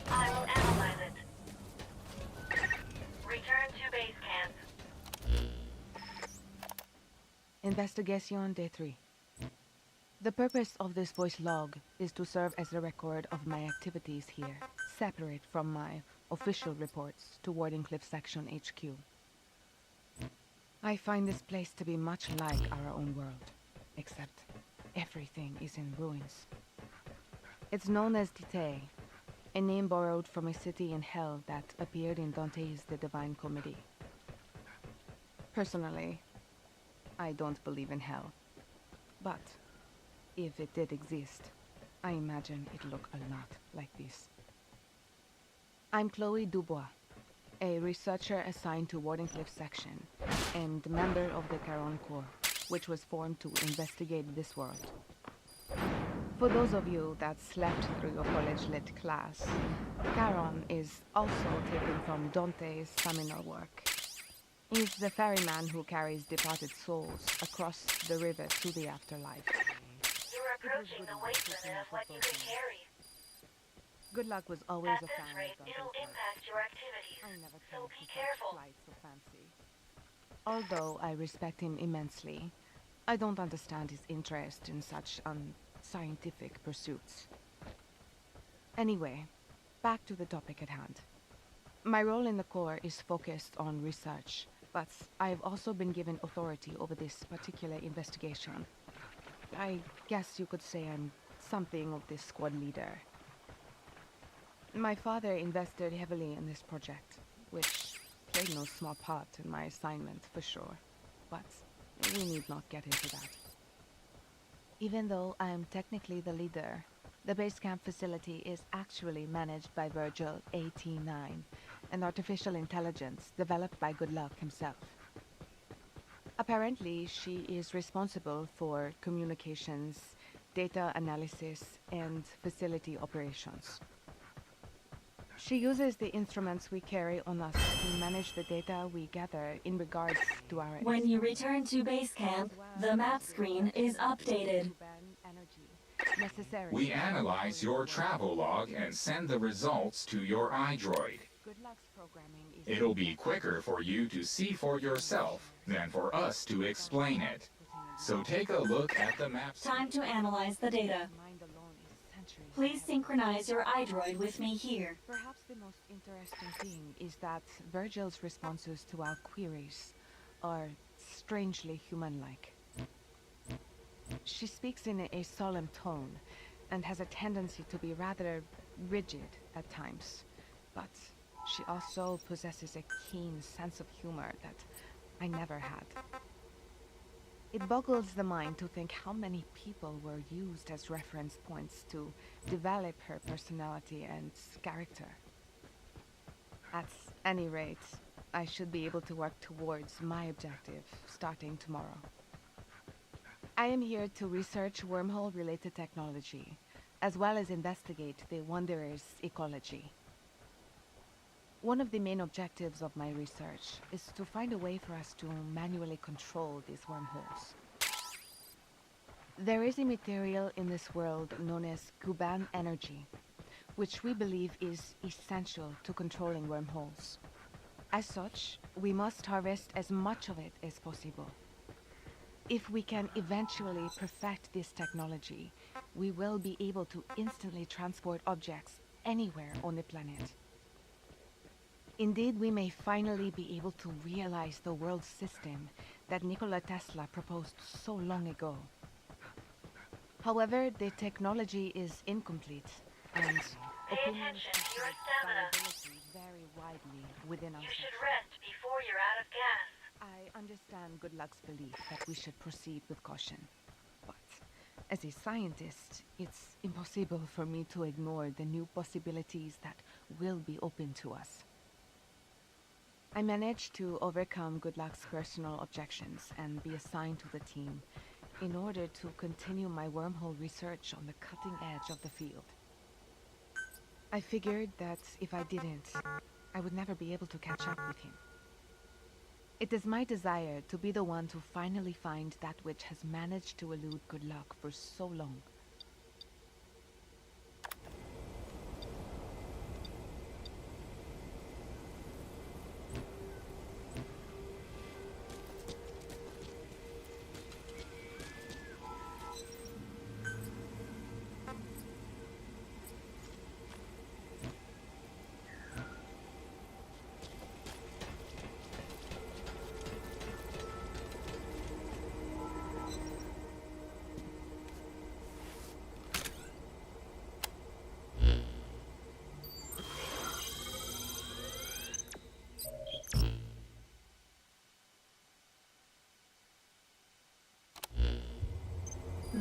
S8: I will analyze it. Return to base camp.
S10: Investigation Day 3. The purpose of this voice log is to serve as a record of my activities here, separate from my official reports to Wardenclyffe Section HQ. I find this place to be much like our own world, except everything is in ruins. It's known as Dite, a name borrowed from a city in hell that appeared in Dante's The Divine Comedy. Personally, I don't believe in hell, but if it did exist, I imagine it'd look a lot like this. I'm Chloe Dubois, a researcher assigned to Wardenclyffe Section and member of the Caron Corps, which was formed to investigate this world. For those of you that slept through your college lit class, Caron is also taken from Dante's seminal work. He's the ferryman who carries departed souls across the river to the afterlife.
S8: You're approaching the weight limit of what you can carry.
S10: Good Luck was always
S8: At
S10: a
S8: this
S10: fan
S8: rate,
S10: of
S8: it'll
S10: Dante's work.
S8: impact your activities,
S10: I never
S8: so
S10: came
S8: be
S10: to such
S8: careful.
S10: flights of fancy. Although I respect him immensely, I don't understand his interest in such unscientific pursuits. Anyway, back to the topic at hand. My role in the Corps is focused on research, but I've also been given authority over this particular investigation. I guess you could say I'm something of this squad leader. My father invested heavily in this project, which played no small part in my assignment for sure, but we need not get into that. Even though I am technically the leader, the base camp facility is actually managed by Virgil AT9, an artificial intelligence developed by Good Luck himself. Apparently, she is responsible for communications, data analysis, and facility operations. She uses the instruments we carry on us to manage the data we gather in regards to our...
S8: When you return to base camp, the map screen is updated.
S10: Necessary.
S9: We analyze your travel log and send the results to your iDroid.
S10: Good Luck's programming is...
S9: It'll be quicker for you to see for yourself than for us to explain it. So take a look at the map.
S8: Time to analyze the data.
S10: Mind alone is centuries
S8: Please
S10: ahead.
S8: synchronize your iDroid with me here.
S10: Perhaps the most interesting thing is that Virgil's responses to our queries are strangely human-like. She speaks in a solemn tone and has a tendency to be rather rigid at times, but she also possesses a keen sense of humor that I never had. It boggles the mind to think how many people were used as reference points to develop her personality and character. At any rate, I should be able to work towards my objective starting tomorrow. I am here to research wormhole-related technology, as well as investigate the Wanderer's ecology. One of the main objectives of my research is to find a way for us to manually control these wormholes. There is a material in this world known as Kuban energy, which we believe is essential to controlling wormholes. As such, we must harvest as much of it as possible. If we can eventually perfect this technology, we will be able to instantly transport objects anywhere on the planet. Indeed, we may finally be able to realize the world system that Nikola Tesla proposed so long ago. However, the technology is incomplete, and
S8: Pay
S10: opinions
S8: attention to your
S10: of
S8: stamina.
S10: viability vary widely within our
S8: You should
S10: section.
S8: rest before you're out of gas.
S10: I understand Good Luck's belief that we should proceed with caution. But as a scientist, it's impossible for me to ignore the new possibilities that will be open to us. I managed to overcome Good Luck's personal objections and be assigned to the team in order to continue my wormhole research on the cutting edge of the field. I figured that if I didn't, I would never be able to catch up with him. It is my desire to be the one to finally find that which has managed to elude Good Luck for so long.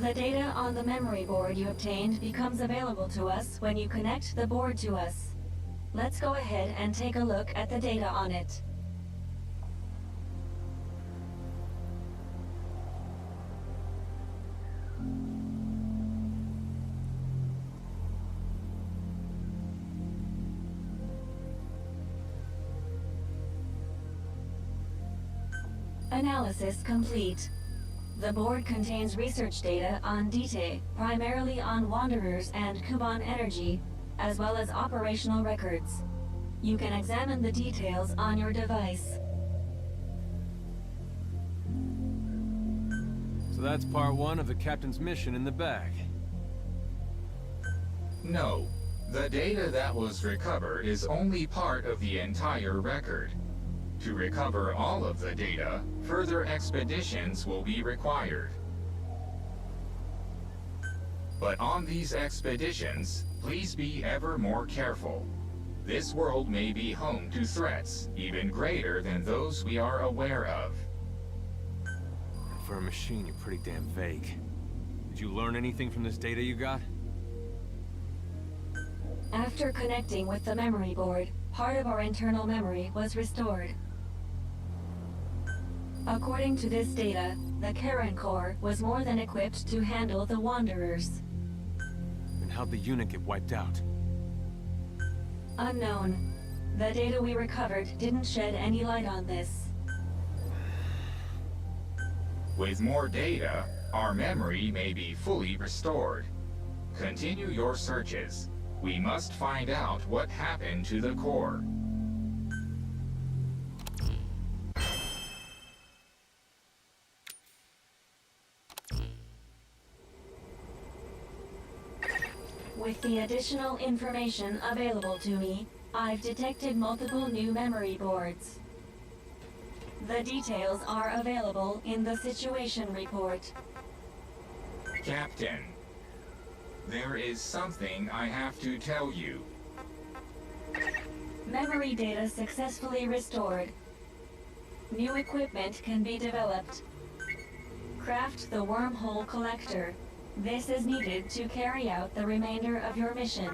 S8: The data on the memory board you obtained becomes available to us when you connect the board to us. Let's go ahead and take a look at the data on it. Analysis complete. The board contains research data on Dite, primarily on Wanderers and Kuban energy, as well as operational records. You can examine the details on your device.
S1: So that's part one of the captain's mission in the bag.
S9: No. The data that was recovered is only part of the entire record. To recover all of the data, further expeditions will be required. But on these expeditions, please be ever more careful. This world may be home to threats even greater than those we are aware of.
S1: For a machine, you're pretty damn vague. Did you learn anything from this data you got?
S8: After connecting with the memory board, part of our internal memory was restored. According to this data, the Karen Core was more than equipped to handle the Wanderers.
S1: And how'd the unit get wiped out?
S8: Unknown. The data we recovered didn't shed any light on this.
S9: With more data, our memory may be fully restored. Continue your searches. We must find out what happened to the core.
S8: With the additional information available to me, I've detected multiple new memory boards. The details are available in the situation report.
S9: Captain, there is something I have to tell you.
S8: Memory data successfully restored. New equipment can be developed. Craft the wormhole collector. This is needed to carry out the remainder of your mission.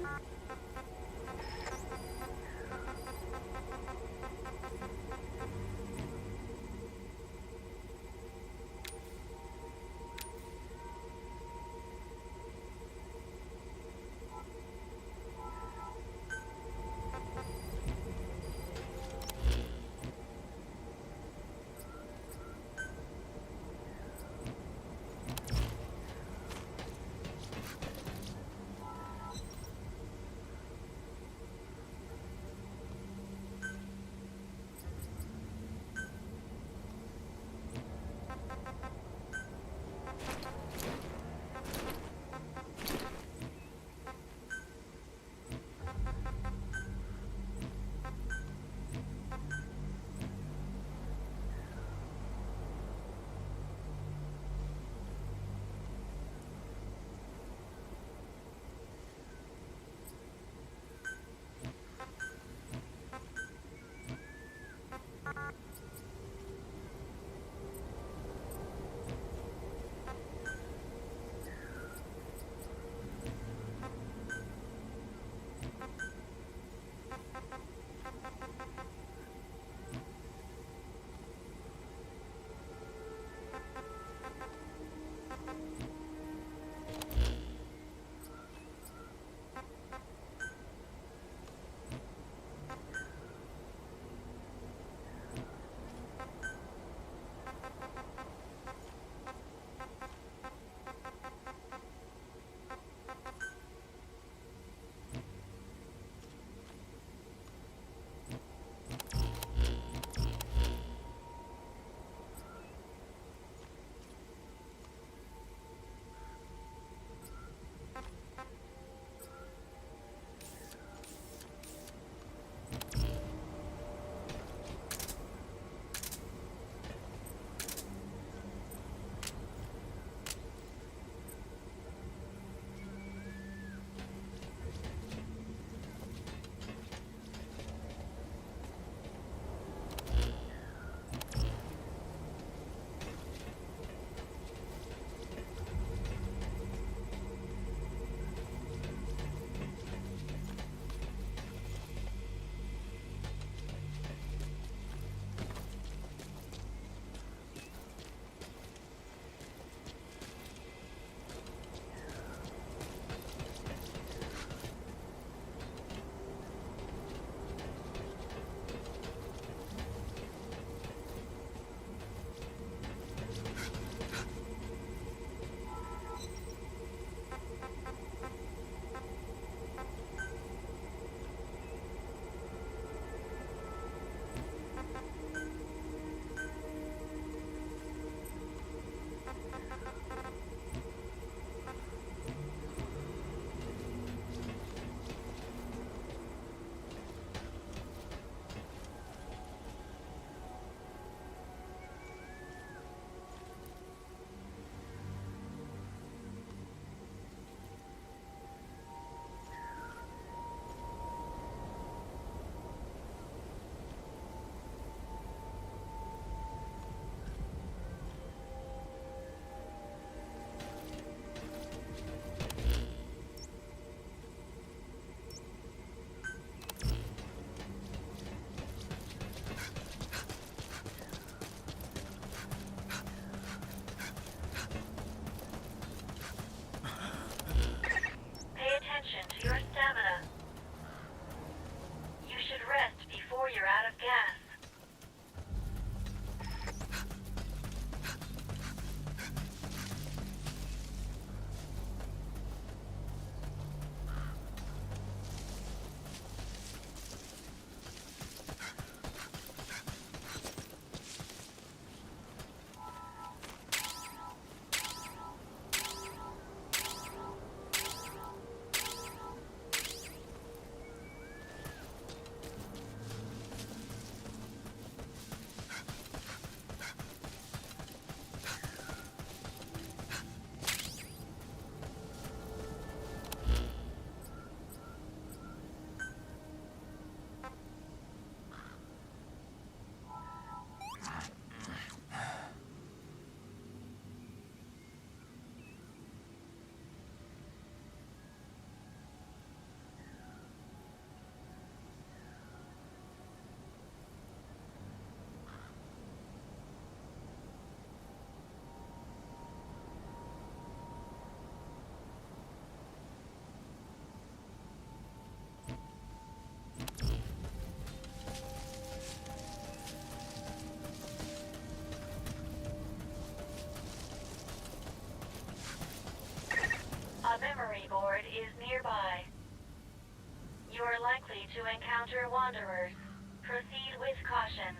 S8: to encounter wanderers. Proceed with caution.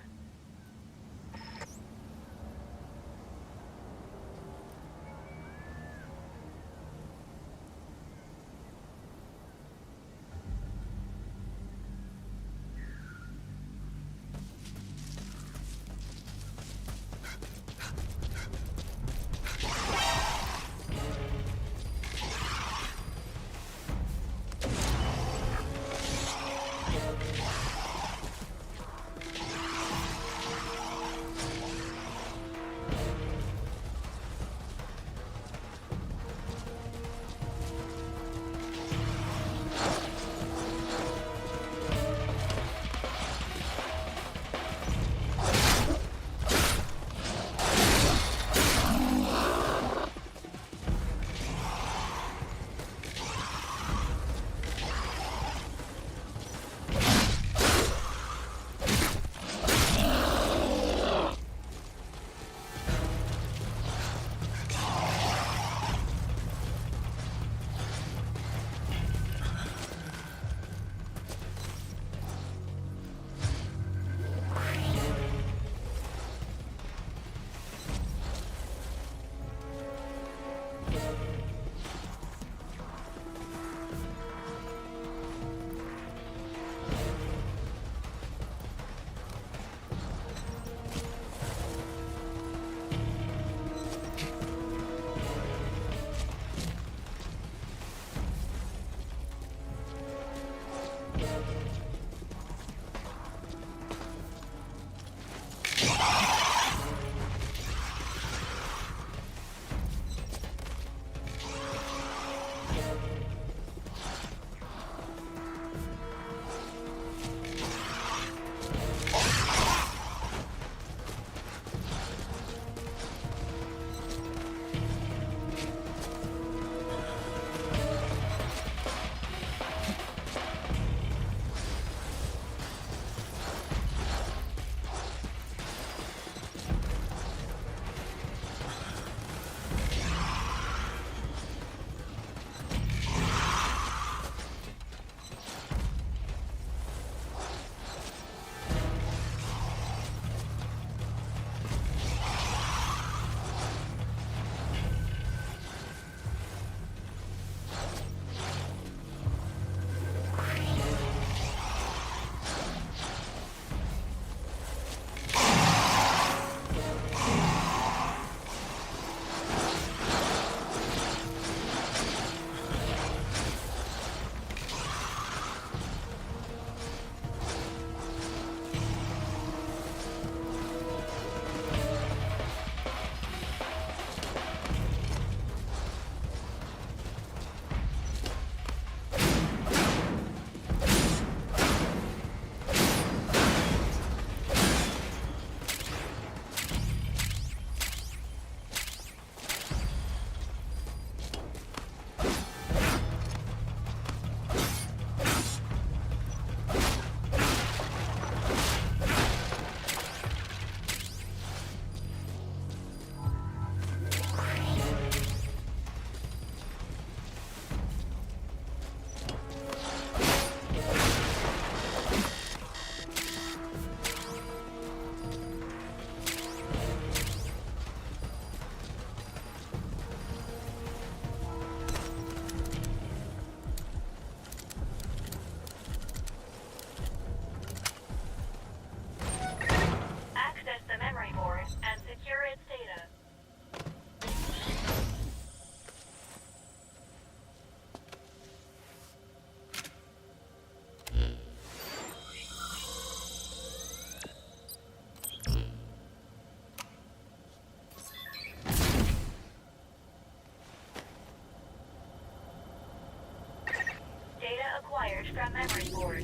S8: acquired from memory board.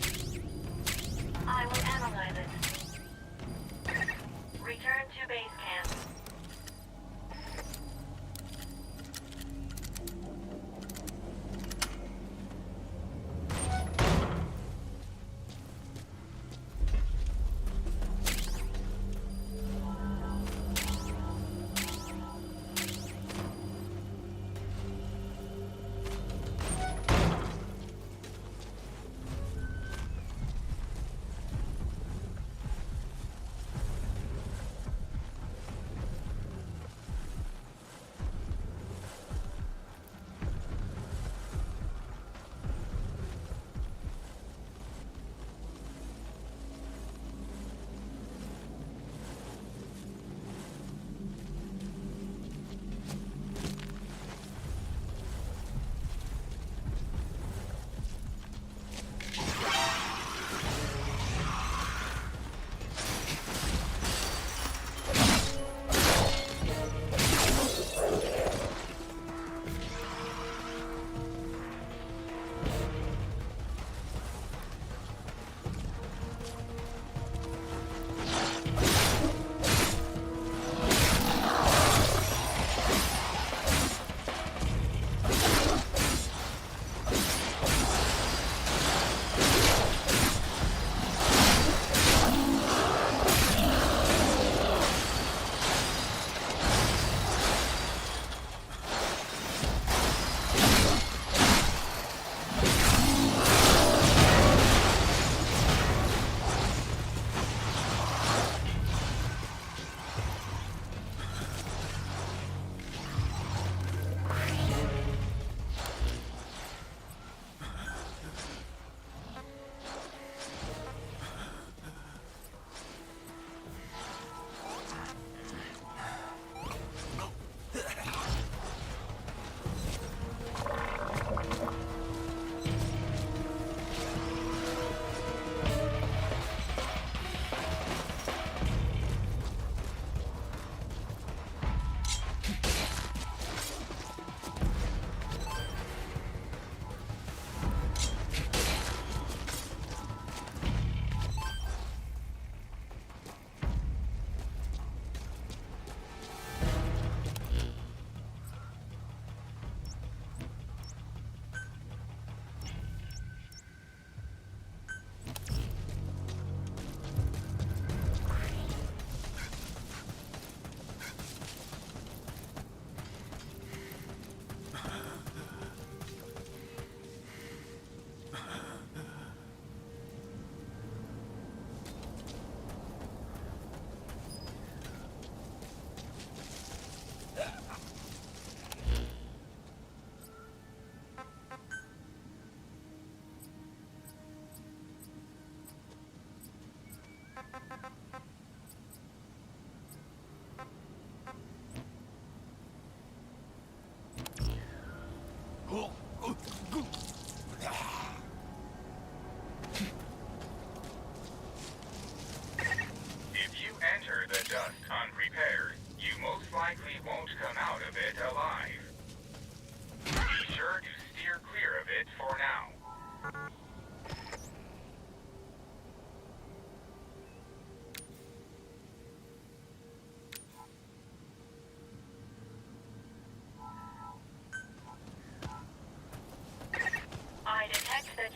S8: I will analyze it. Return to base camp.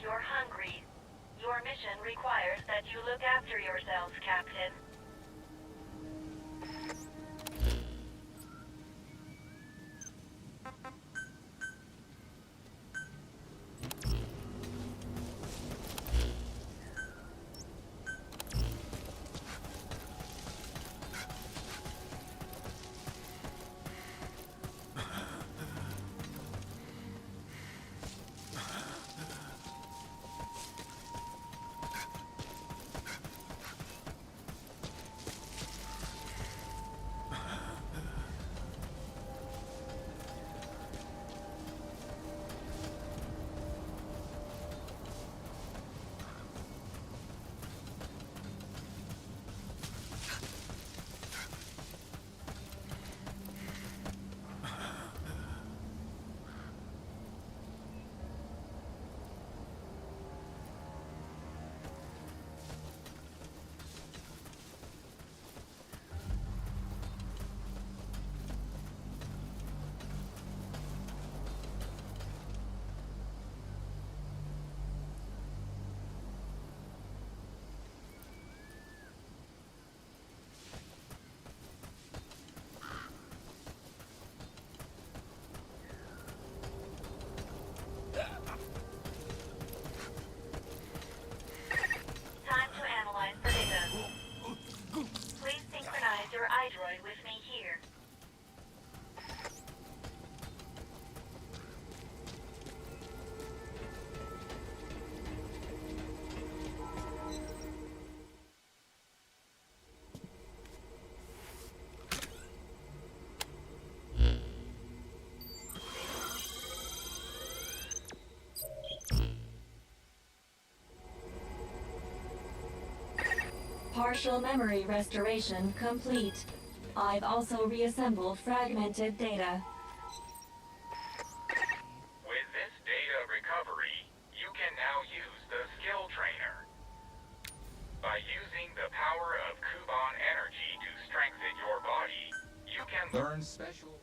S8: you're hungry. Your mission requires that you look after yourselves, Captain. Time to analyze the data. Please synchronize your iDroid with me here. Partial memory restoration complete. I've also reassembled fragmented data.
S9: With this data recovery, you can now use the skill trainer. By using the power of Kuban energy to strengthen your body, you can learn special...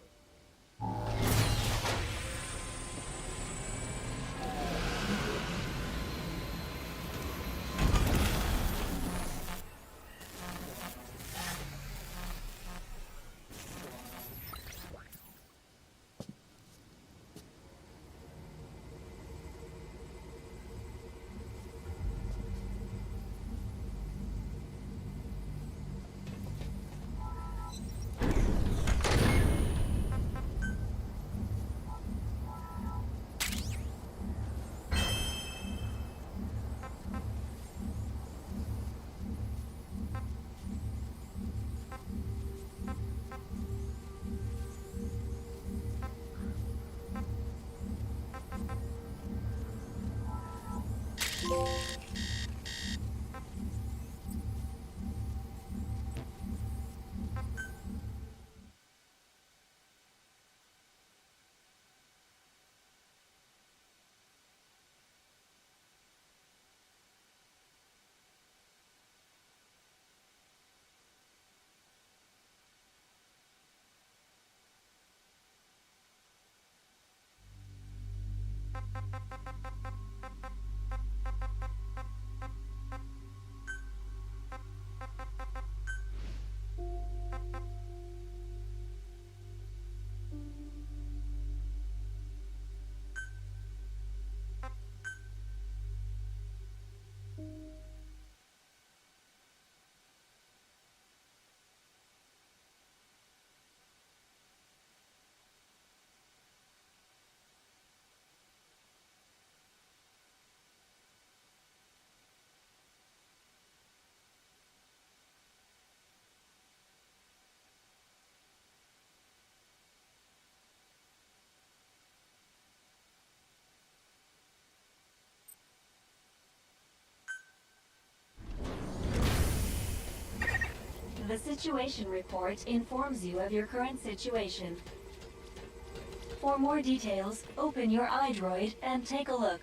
S8: The situation report informs you of your current situation. For more details, open your iDroid and take a look.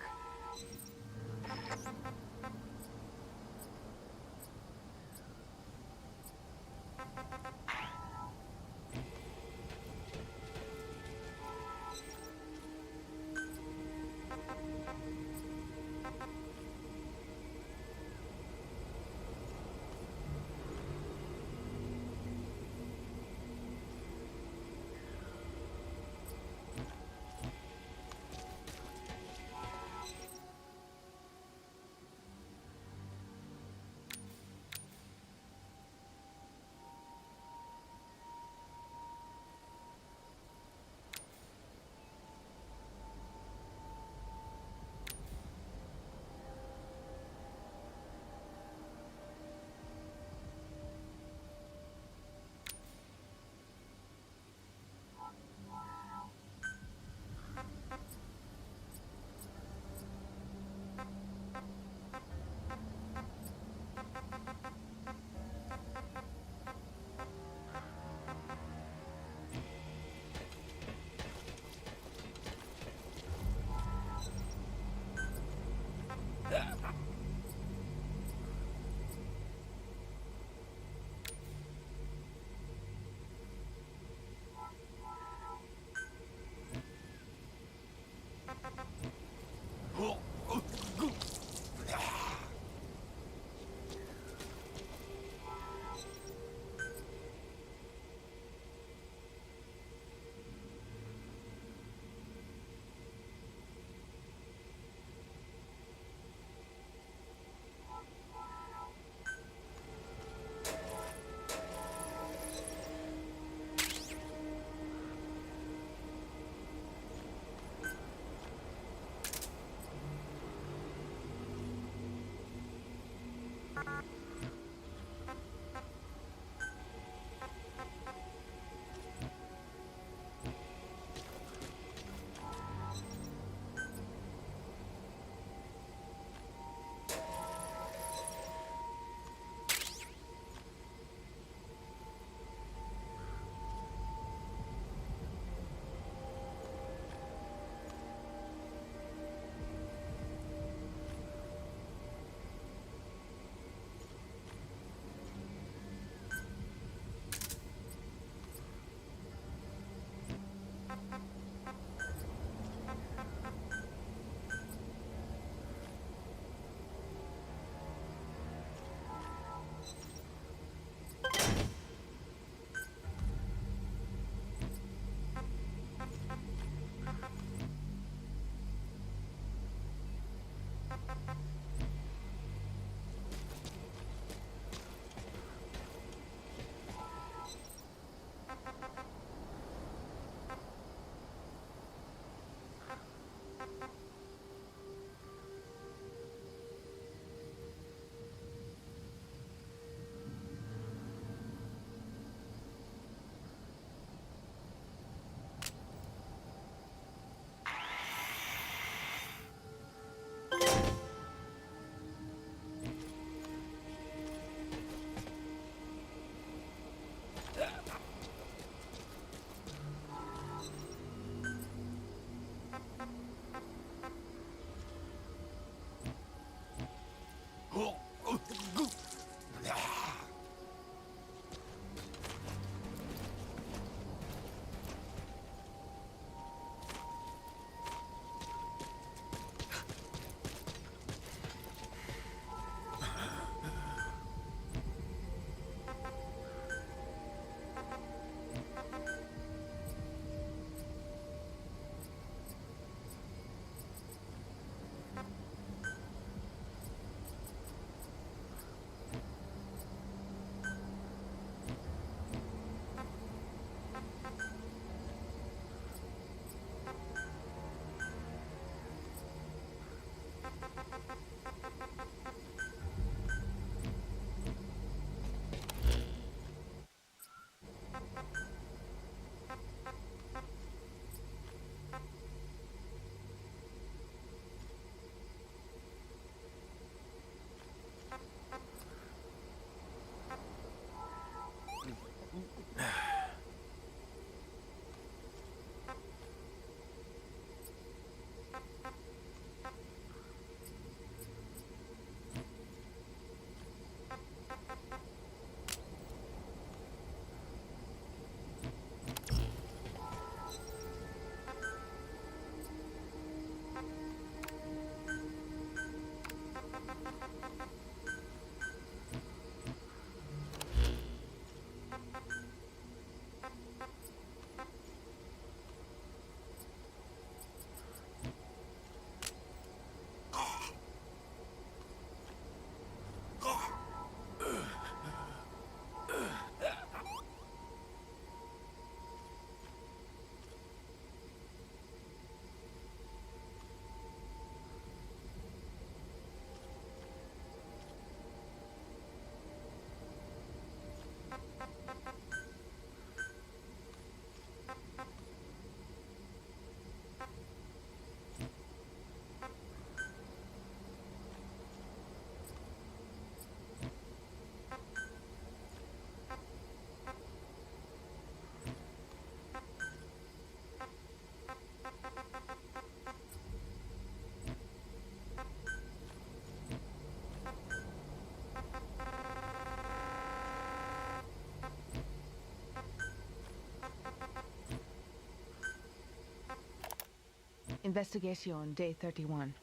S10: Investigation Day 31.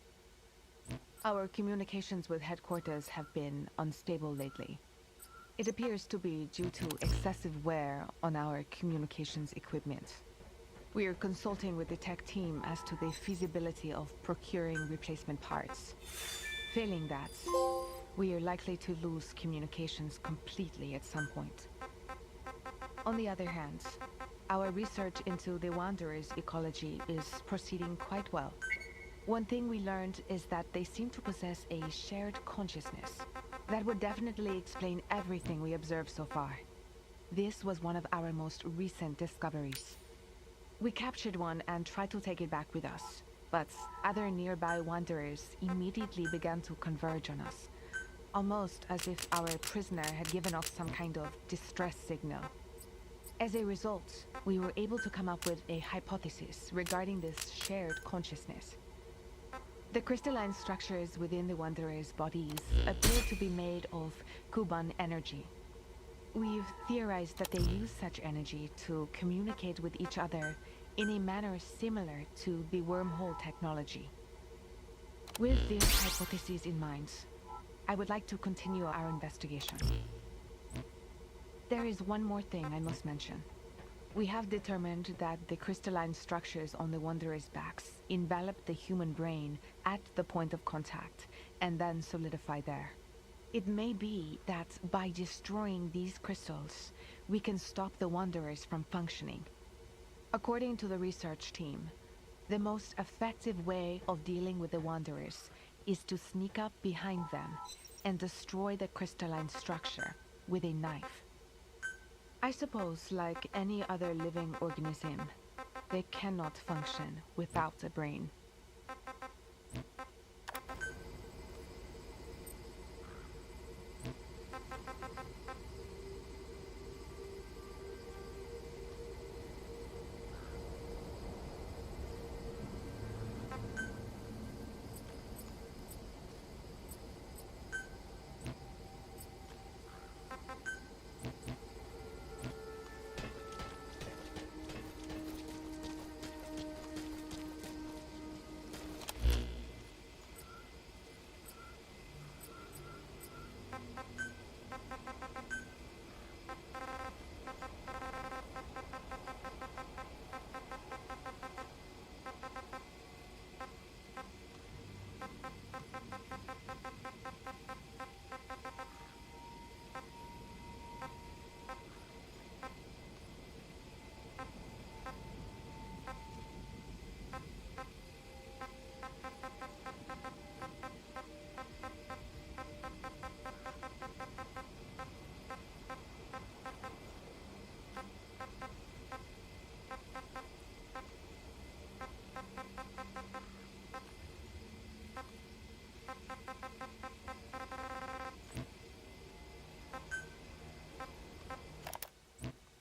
S10: Our communications with headquarters have been unstable lately. It appears to be due to excessive wear on our communications equipment. We are consulting with the tech team as to the feasibility of procuring replacement parts. Failing that, we are likely to lose communications completely at some point. On the other hand, our research into the Wanderer's ecology is proceeding quite well. One thing we learned is that they seem to possess a shared consciousness. That would definitely explain everything we observed so far. This was one of our most recent discoveries. We captured one and tried to take it back with us, but other nearby wanderers immediately began to converge on us, almost as if our prisoner had given off some kind of distress signal. As a result, we were able to come up with a hypothesis regarding this shared consciousness. The crystalline structures within the Wanderer's bodies appear to be made of Kuban energy. We've theorized that they use such energy to communicate with each other in a manner similar to the wormhole technology. With this hypothesis in mind, I would like to continue our investigation. There is one more thing I must mention. We have determined that the crystalline structures on the Wanderer's backs envelop the human brain at the point of contact and then solidify there. It may be that by destroying these crystals, we can stop the Wanderers from functioning. According to the research team, the most effective way of dealing with the Wanderers is to sneak up behind them and destroy the crystalline structure with a knife. I suppose, like any other living organism, they cannot function without a brain.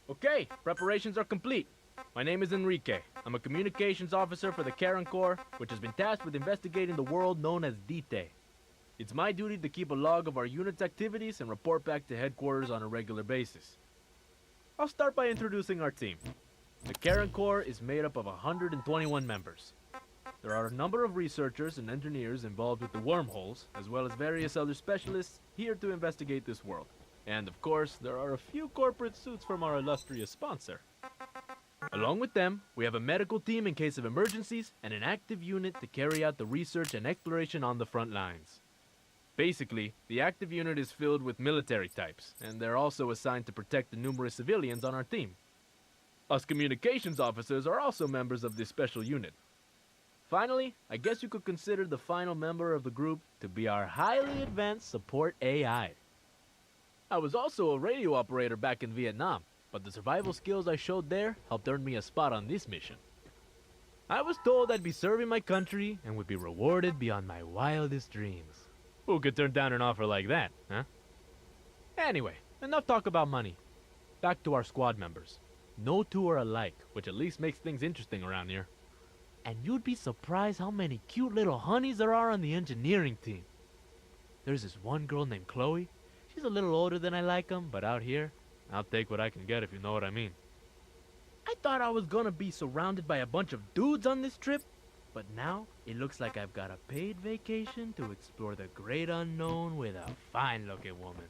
S3: Okay, preparations are complete. My name is Enrique. I'm a communications officer for the Karen Corps, which has been tasked with investigating the world known as Dite. It's my duty to keep a log of our unit's activities and report back to headquarters on a regular basis. I'll start by introducing our team. The Karen Corps is made up of 121 members. There are a number of researchers and engineers involved with the wormholes, as well as various other specialists here to investigate this world. And of course, there are a few corporate suits from our illustrious sponsor. Along with them, we have a medical team in case of emergencies and an active unit to carry out the research and exploration on the front lines. Basically, the active unit is filled with military types, and they're also assigned to protect the numerous civilians on our team. Us communications officers are also members of this special unit. Finally, I guess you could consider the final member of the group to be our highly advanced support AI. I was also a radio operator back in Vietnam, but the survival skills I showed there helped earn me a spot on this mission. I was told I'd be serving my country and would be rewarded beyond my wildest dreams. Who could turn down an offer like that, huh? Anyway, enough talk about money. Back to our squad members. No two are alike, which at least makes things interesting around here. And you'd be surprised how many cute little honeys there are on the engineering team. There's this one girl named Chloe. She's a little older than I like 'em, but out here, I'll take what I can get if you know what I mean. I thought I was gonna be surrounded by a bunch of dudes on this trip, But now, it looks like I've got a paid vacation to explore the great unknown with a fine-looking woman.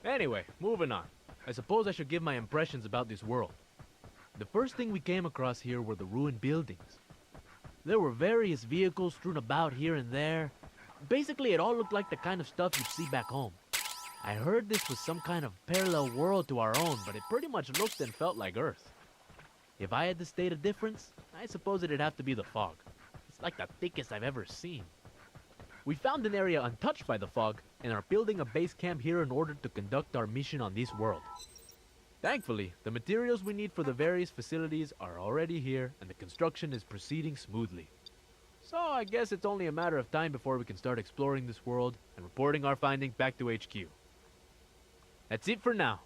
S3: Anyway, moving on. I suppose I should give my impressions about this world. The first thing we came across here were the ruined buildings. There were various vehicles strewn about here and there. Basically, it all looked like the kind of stuff you'd see back home. I heard this was some kind of parallel world to our own, but it pretty much looked and felt like Earth. If I had to state a difference, I suppose it'd have to be the fog. It's like the thickest I've ever seen. We found an area untouched by the fog and are building a base camp here in order to conduct our mission on this world. Thankfully, the materials we need for the various facilities are already here and the construction is proceeding smoothly. So I guess it's only a matter of time before we can start exploring this world and reporting our findings back to HQ. That's it for now.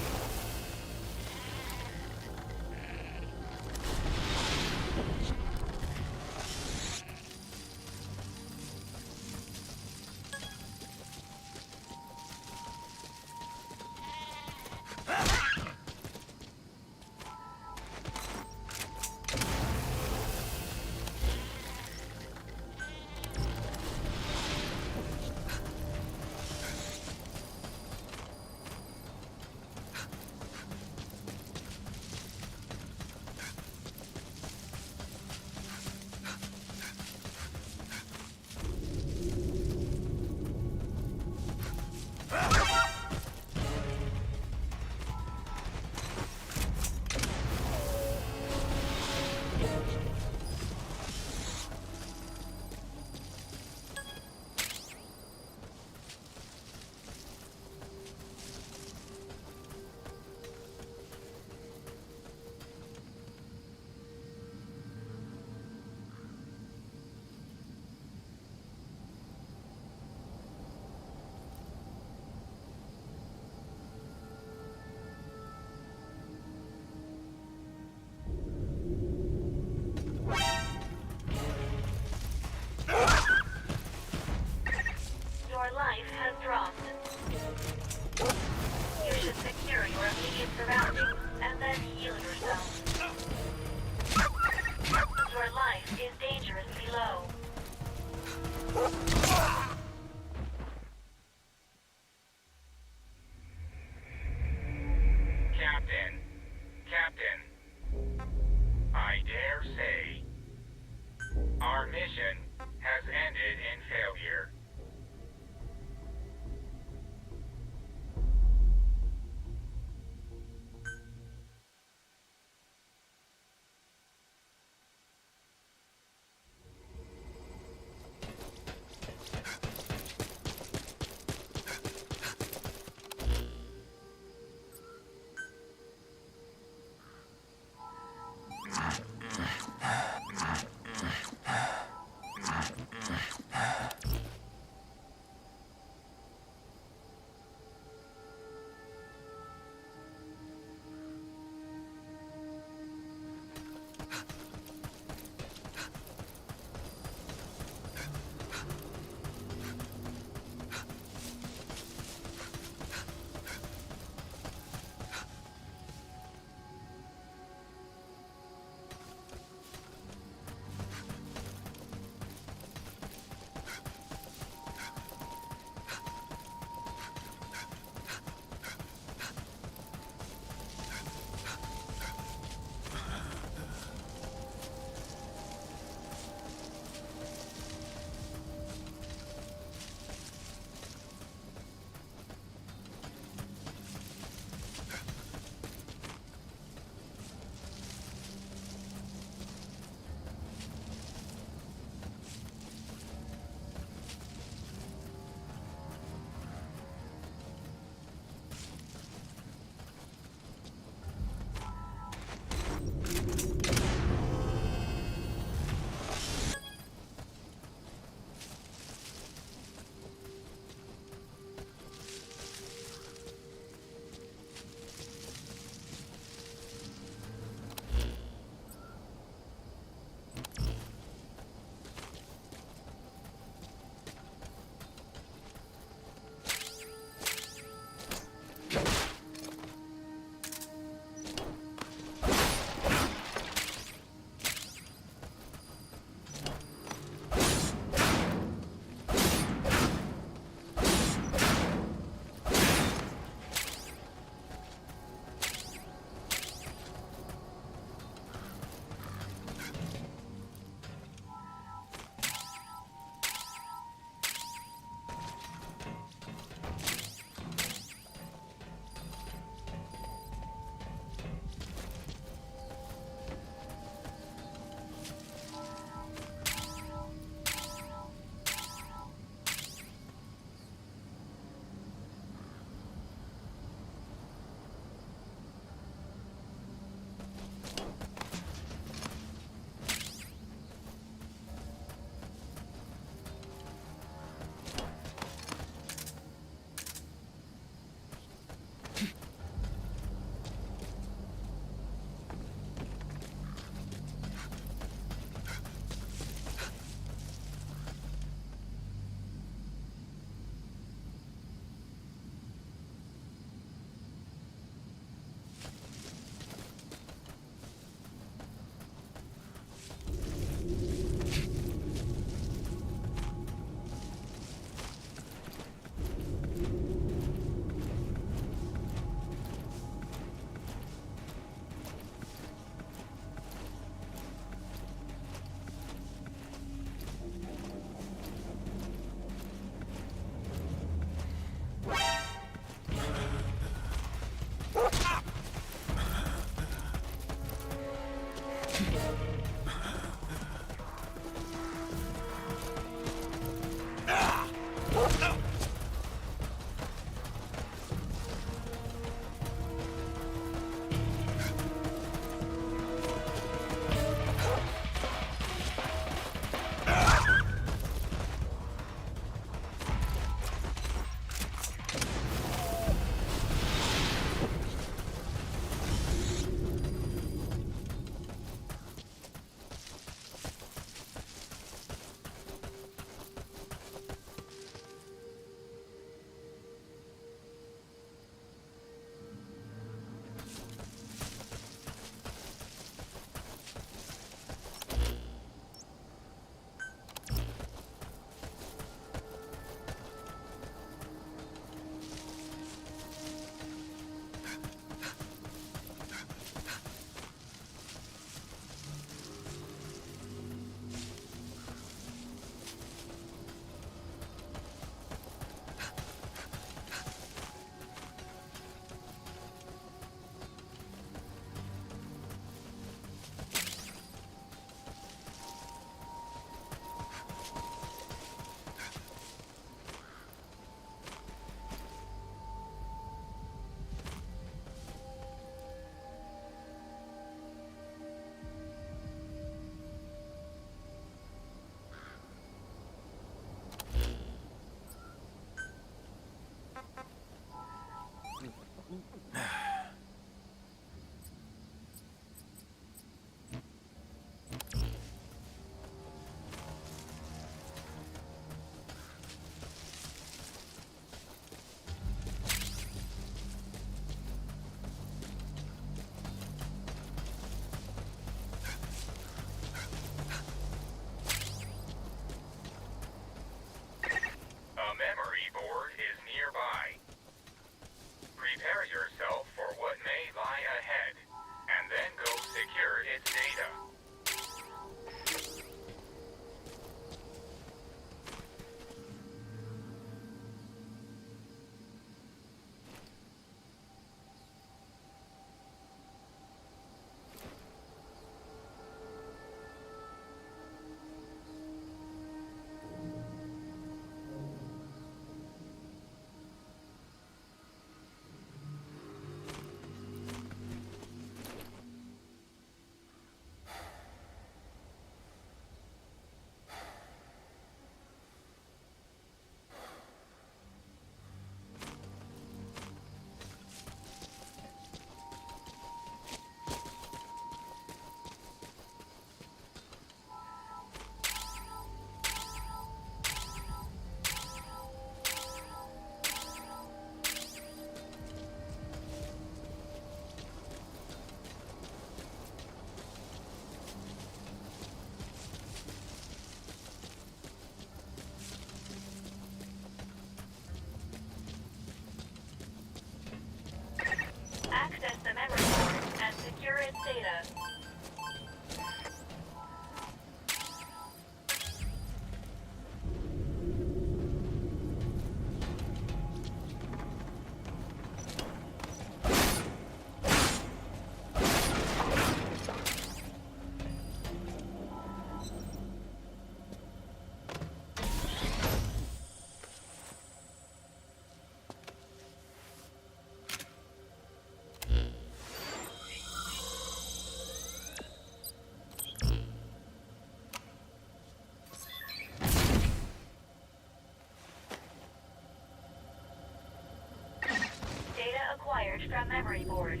S8: acquired from memory board.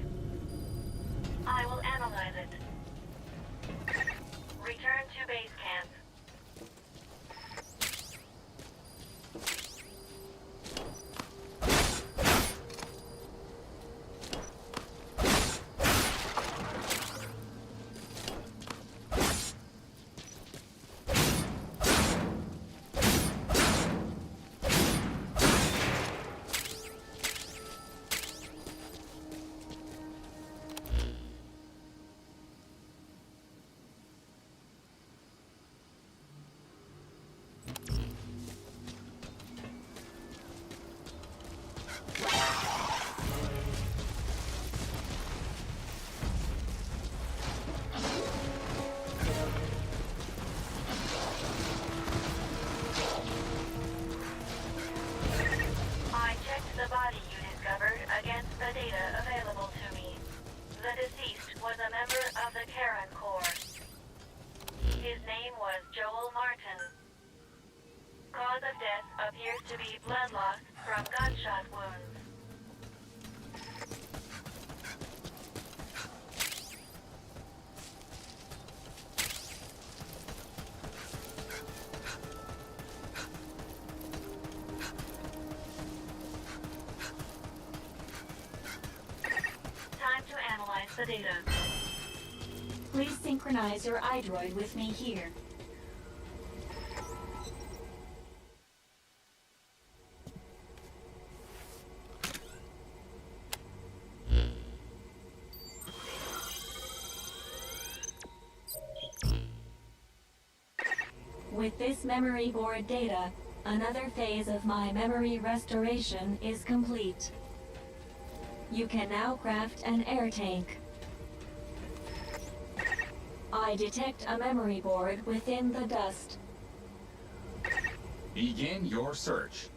S8: I will analyze it. Return to base camp. I checked the body you discovered against the data available to me. The deceased was a member of the Karen Corps. His name was Joel Martin. Cause of death appears to be blood loss from gunshot wounds. Time to analyze the data. Please synchronize your iDroid with me here. With this memory board data, another phase of my memory restoration is complete. You can now craft an air tank. I detect a memory board within the dust.
S9: Begin your search.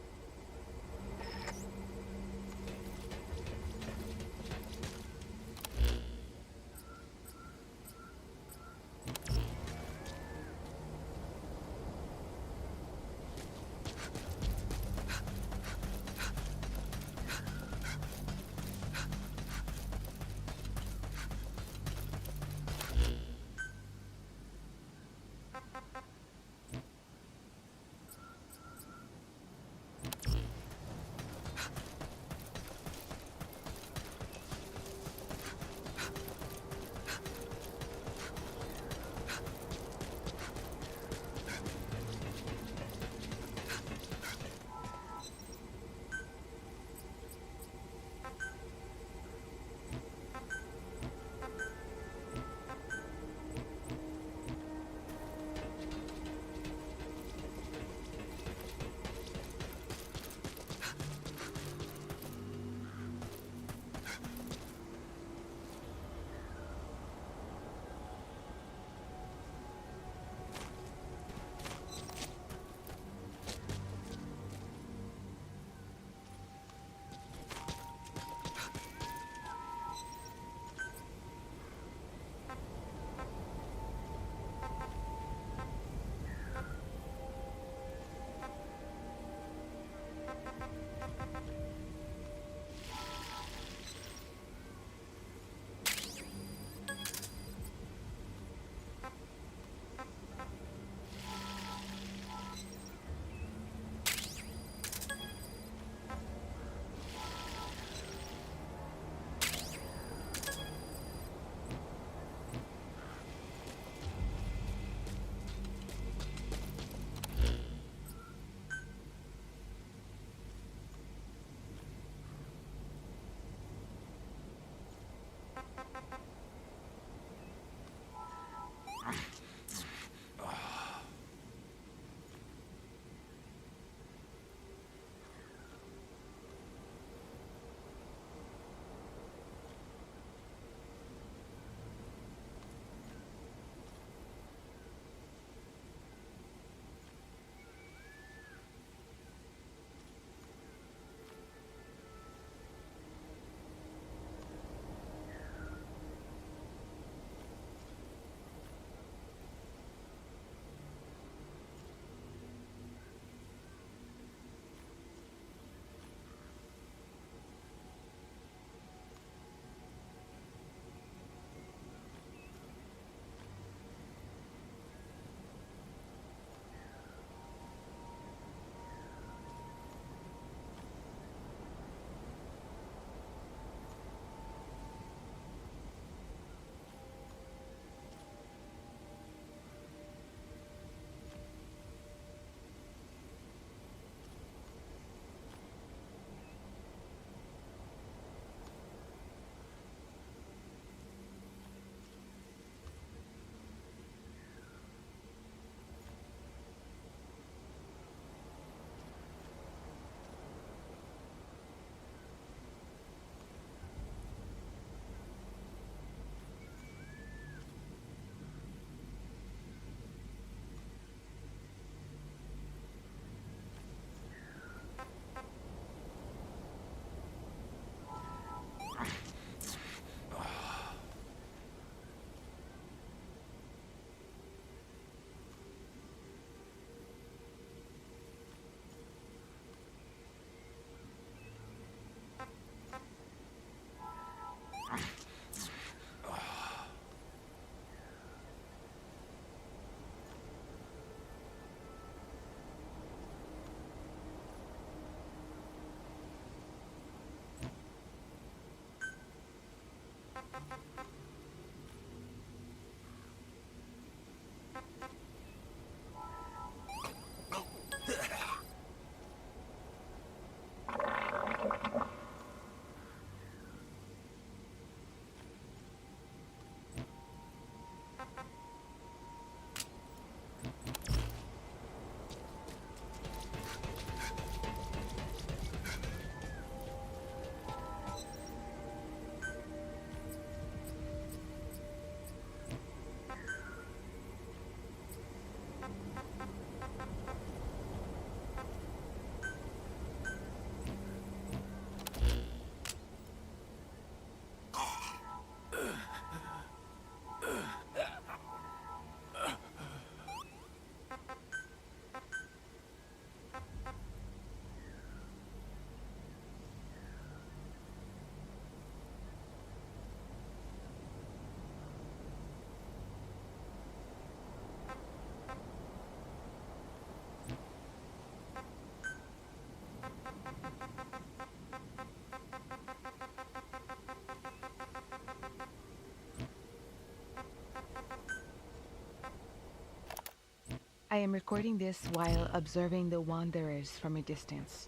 S10: I am recording this while observing the Wanderers from a distance.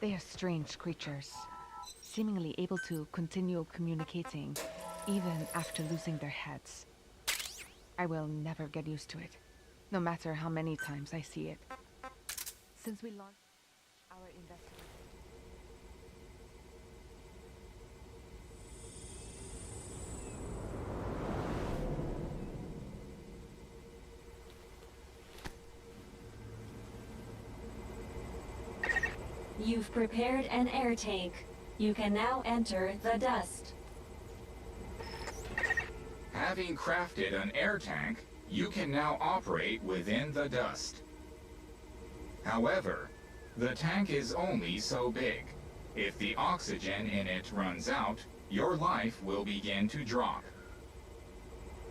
S10: They are strange creatures, seemingly able to continue communicating even after losing their heads. I will never get used to it, no matter how many times I see it. Since we launched our investigation.
S8: You've prepared an air tank. You can now enter the dust.
S9: Having crafted an air tank, you can now operate within the dust. However, the tank is only so big. If the oxygen in it runs out, your life will begin to drop.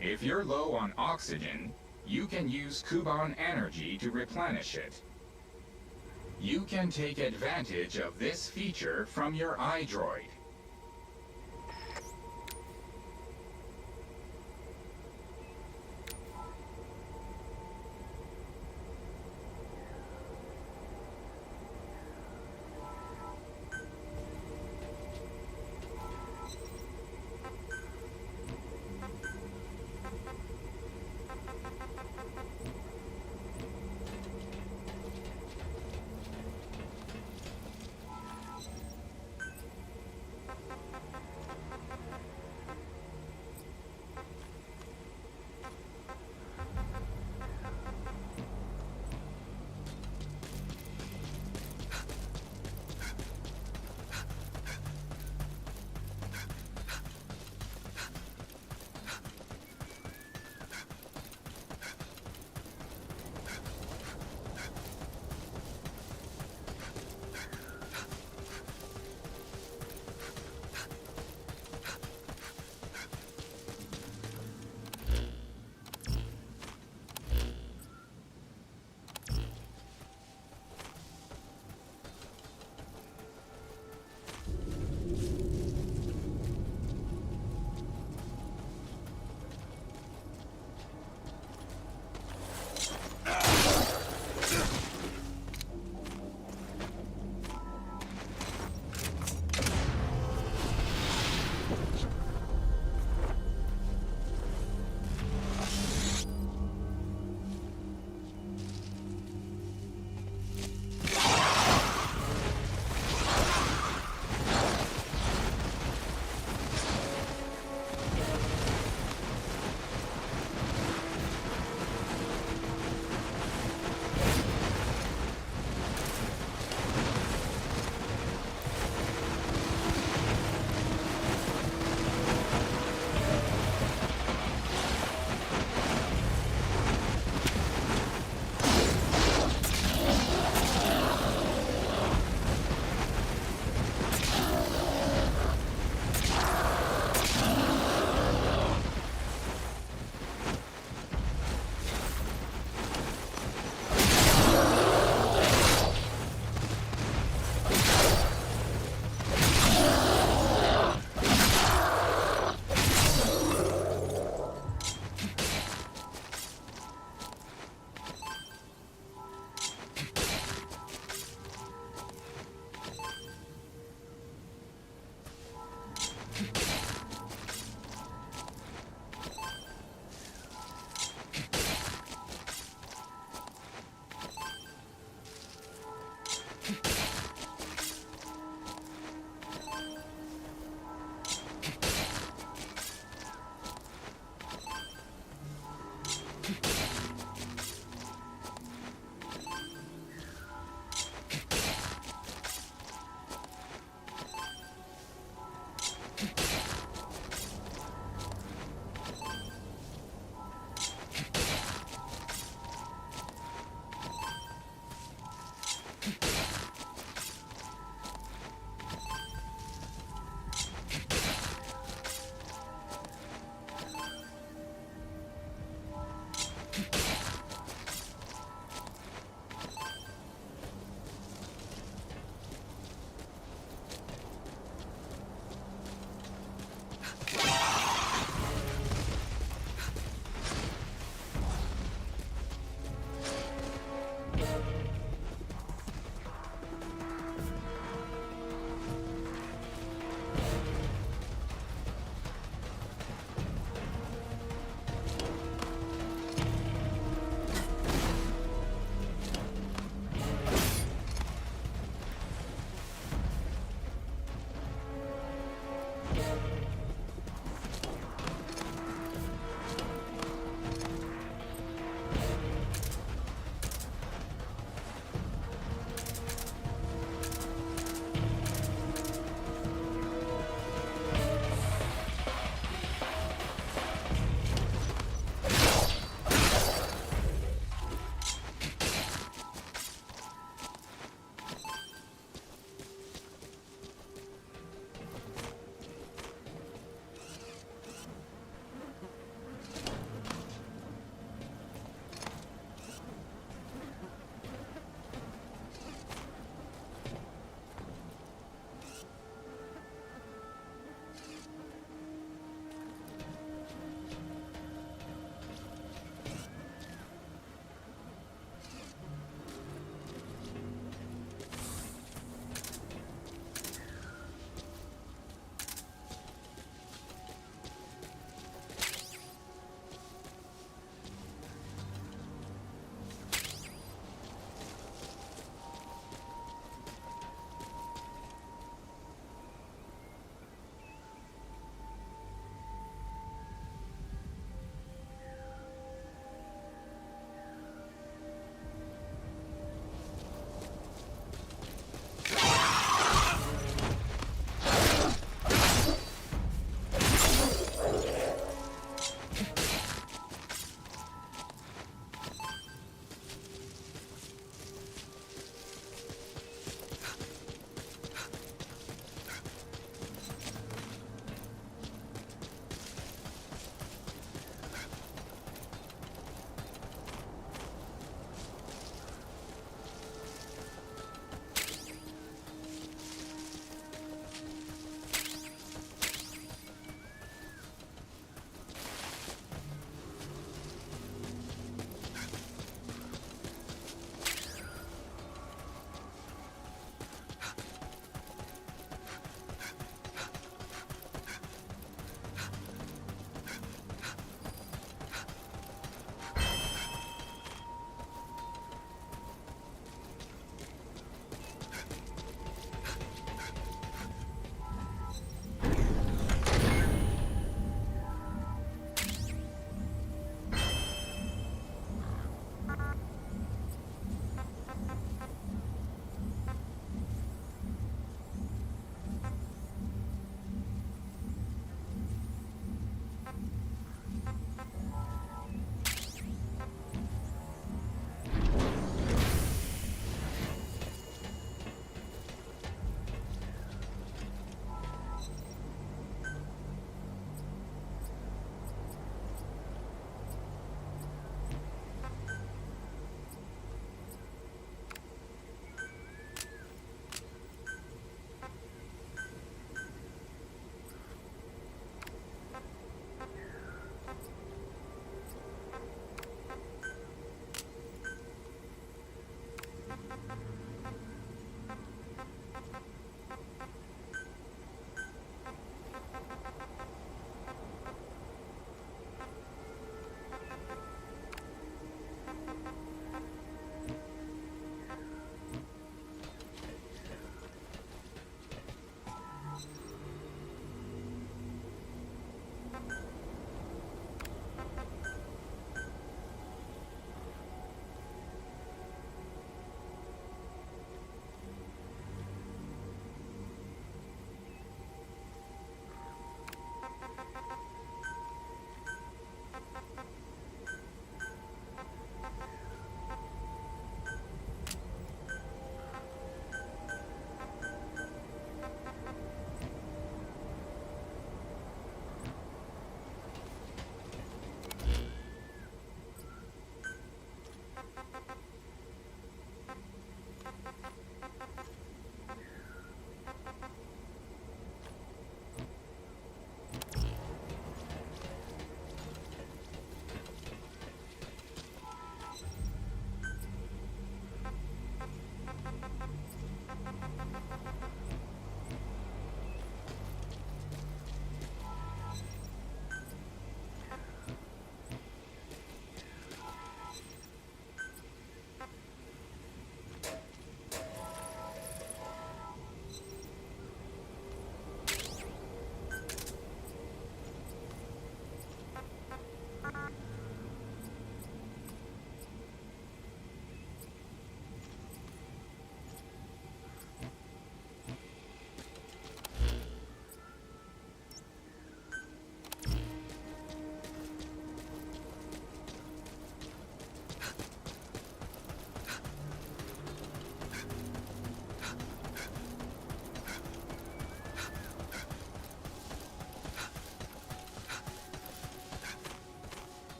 S9: If you're low on oxygen, you can use Kuban energy to replenish it. You can take advantage of this feature from your iDroid.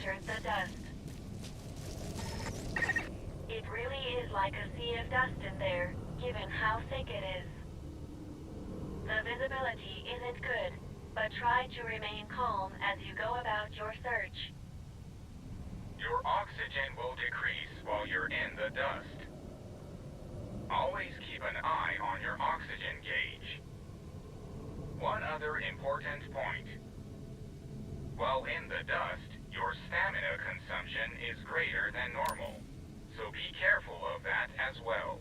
S8: entered the dust. It really is like a sea of dust in there, given how thick it is. The visibility isn't good, but try to remain calm as you go about your search.
S9: Your oxygen will decrease while you're in the dust. Always keep an eye on your oxygen gauge. One other important point. While in the dust, your stamina consumption is greater than normal, so be careful of that as well.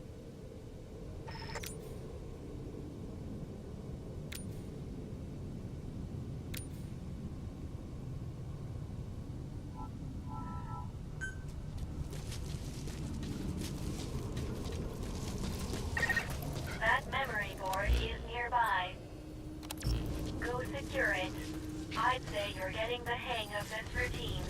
S8: That memory board is nearby. Go secure it. I'd say you're getting the hang of this routine.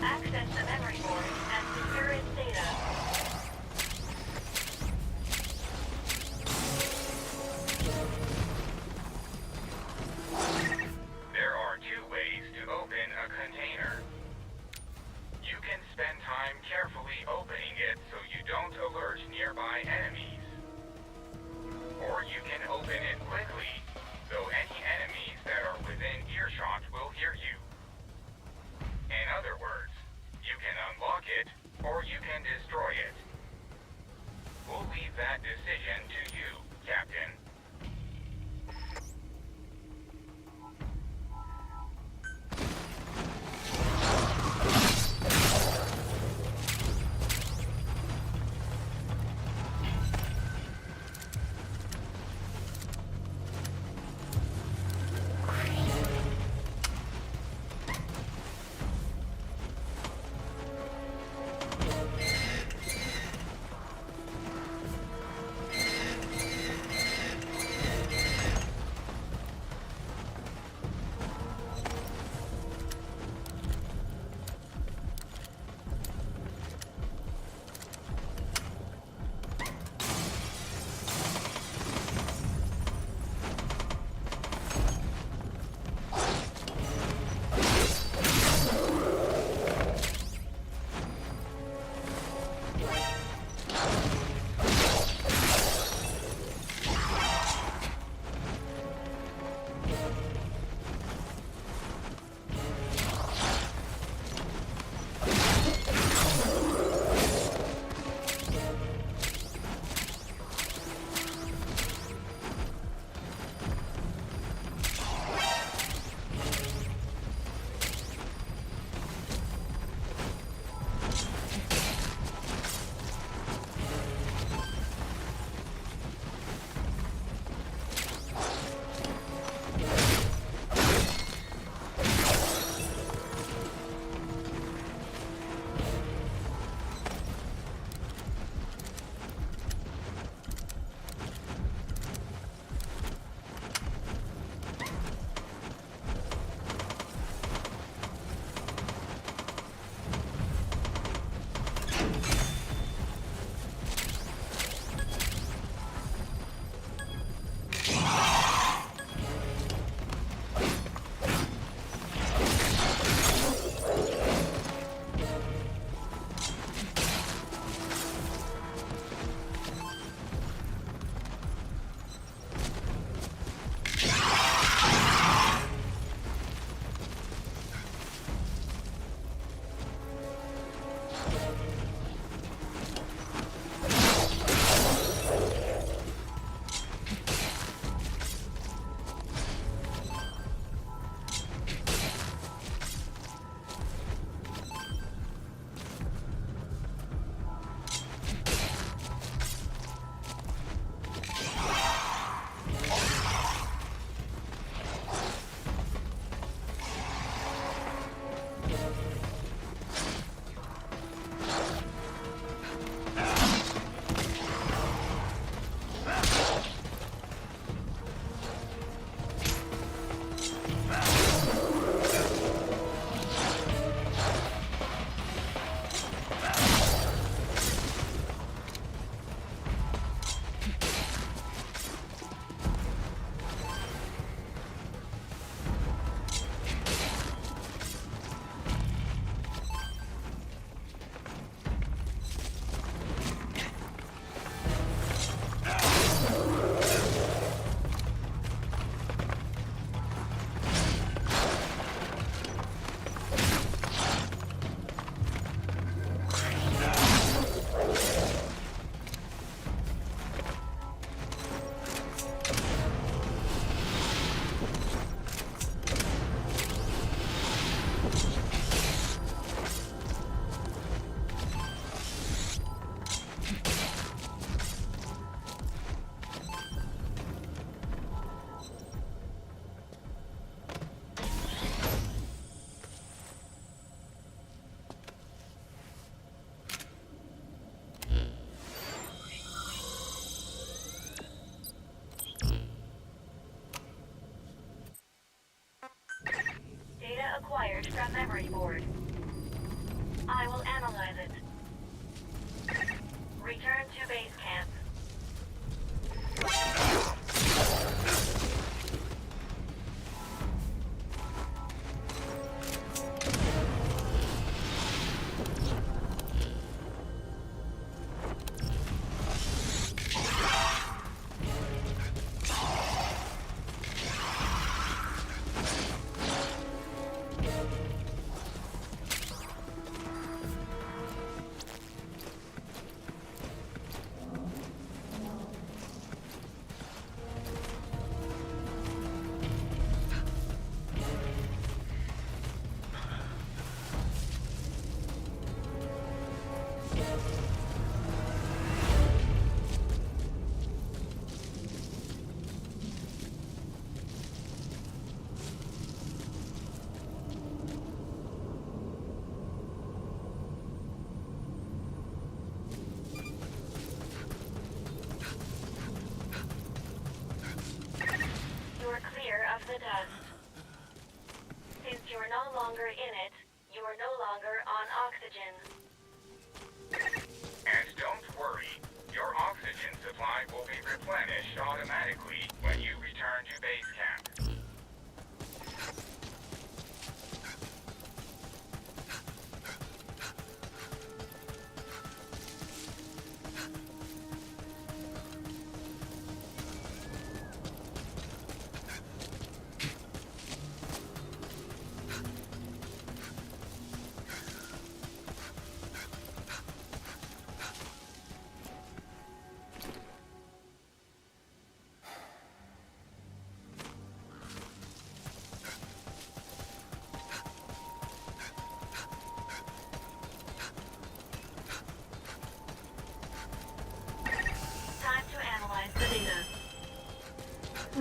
S8: Access the memory board and secure its data.
S9: There are two ways to open a container. You can spend time carefully opening it so you don't alert nearby enemies. Or you can open it quickly, so any enemies that are within earshot will hear you. In other words, you can unlock it, or you can destroy it. We'll leave that decision to you, Captain.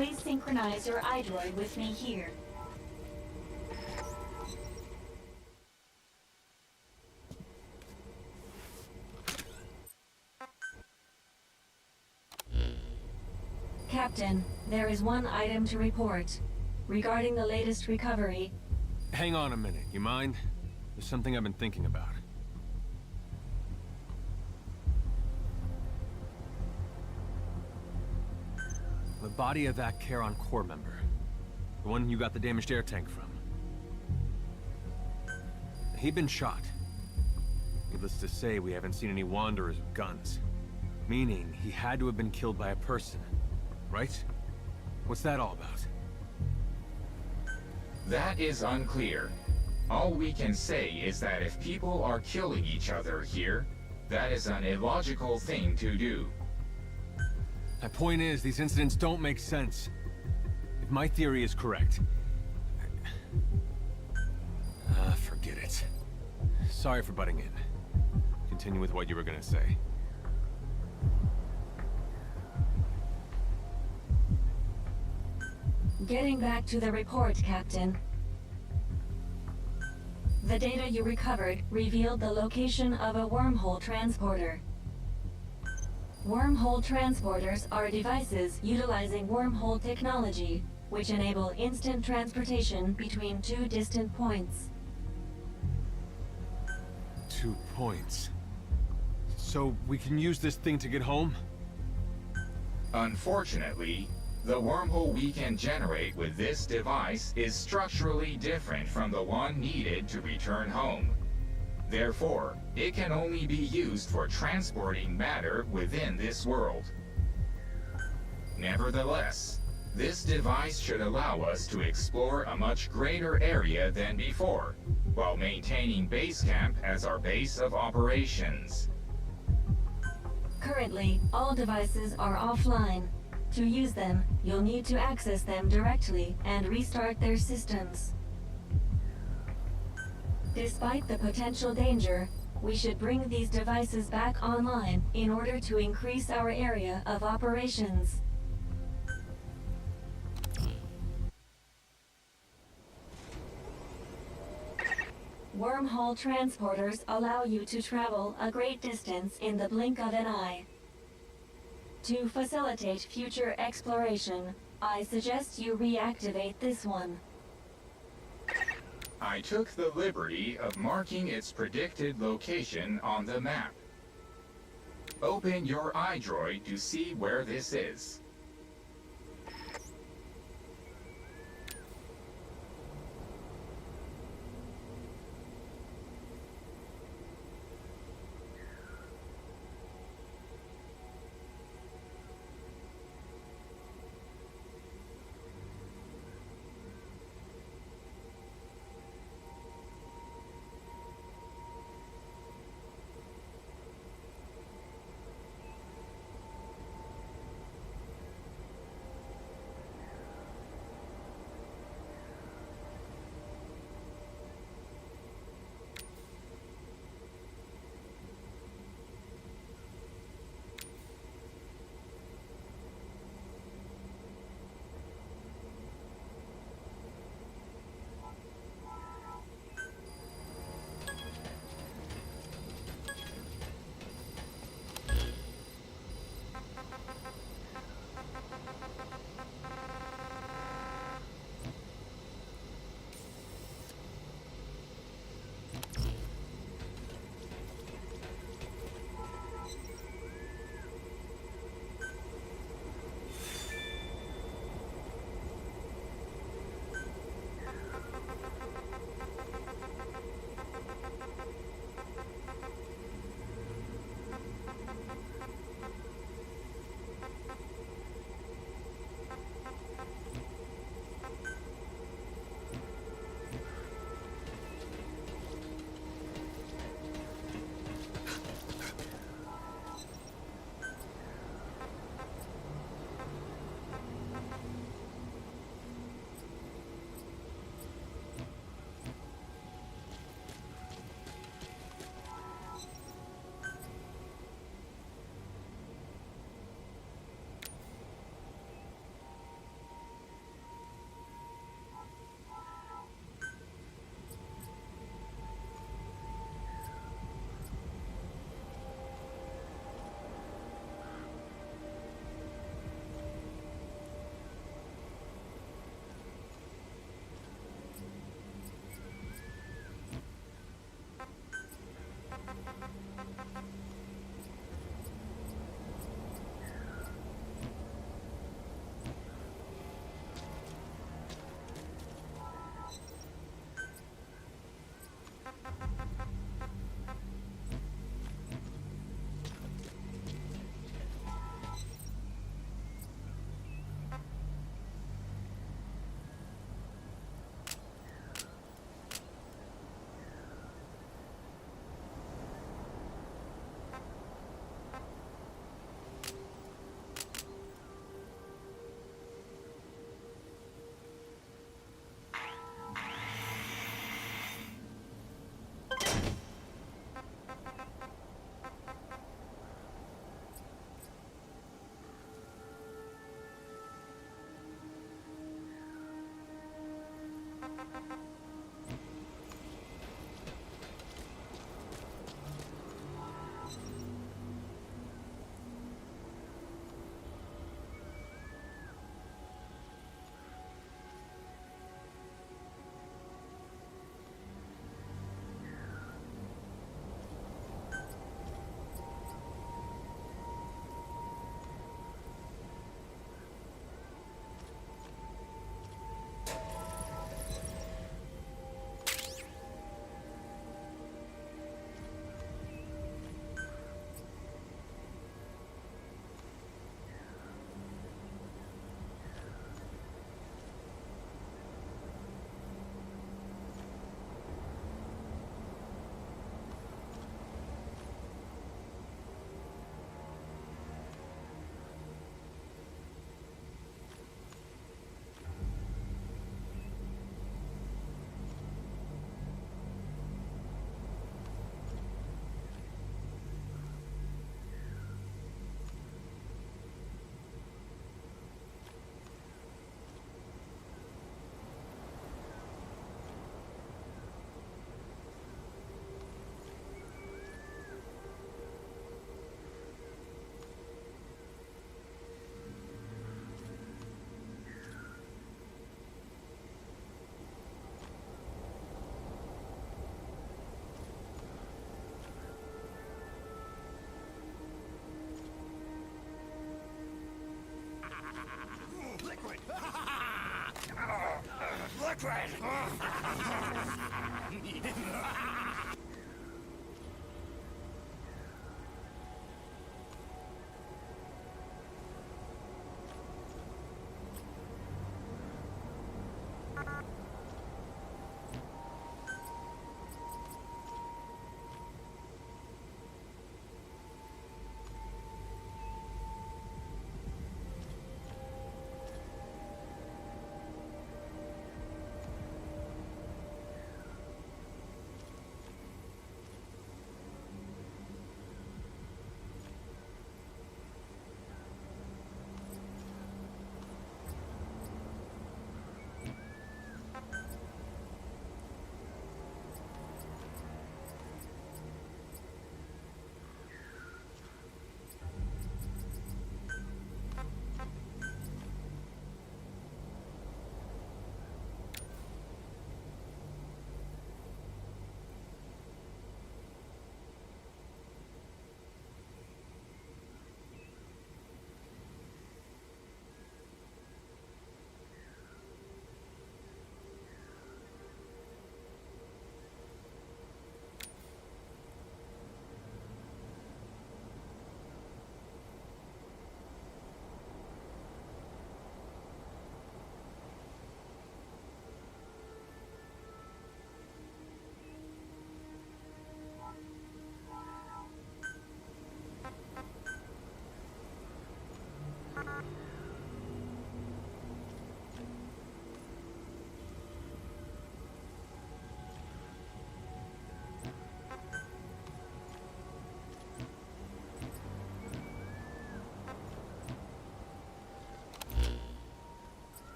S8: Please synchronize your iDroid with me here. Captain, there is one item to report. Regarding the latest recovery...
S1: Hang on a minute, you mind? There's something I've been thinking about. The body of that Charon Corps member. The one you got the damaged air tank from. He'd been shot. Needless to say, we haven't seen any Wanderers with guns. Meaning, he had to have been killed by a person. Right? What's that all about?
S9: That is unclear. All we can say is that if people are killing each other here, that is an illogical thing to do.
S1: My point is, these incidents don't make sense. If my theory is correct... forget it. Sorry for butting in. Continue with what you were gonna say.
S8: Getting back to the report, Captain. The data you recovered revealed the location of a wormhole transporter. Wormhole transporters are devices utilizing wormhole technology, which enable instant transportation between two distant points.
S1: 2 points. So we can use this thing to get home?
S9: Unfortunately, the wormhole we can generate with this device is structurally different from the one needed to return home. Therefore, it can only be used for transporting matter within this world. Nevertheless, this device should allow us to explore a much greater area than before, while maintaining base camp as our base of operations.
S8: Currently, all devices are offline. To use them, you'll need to access them directly and restart their systems. Despite the potential danger, we should bring these devices back online in order to increase our area of operations. Wormhole transporters allow you to travel a great distance in the blink of an eye. To facilitate future exploration, I suggest you reactivate this one.
S9: I took the liberty of marking its predicted location on the map. Open your iDroid to see where this is.
S11: Liquid!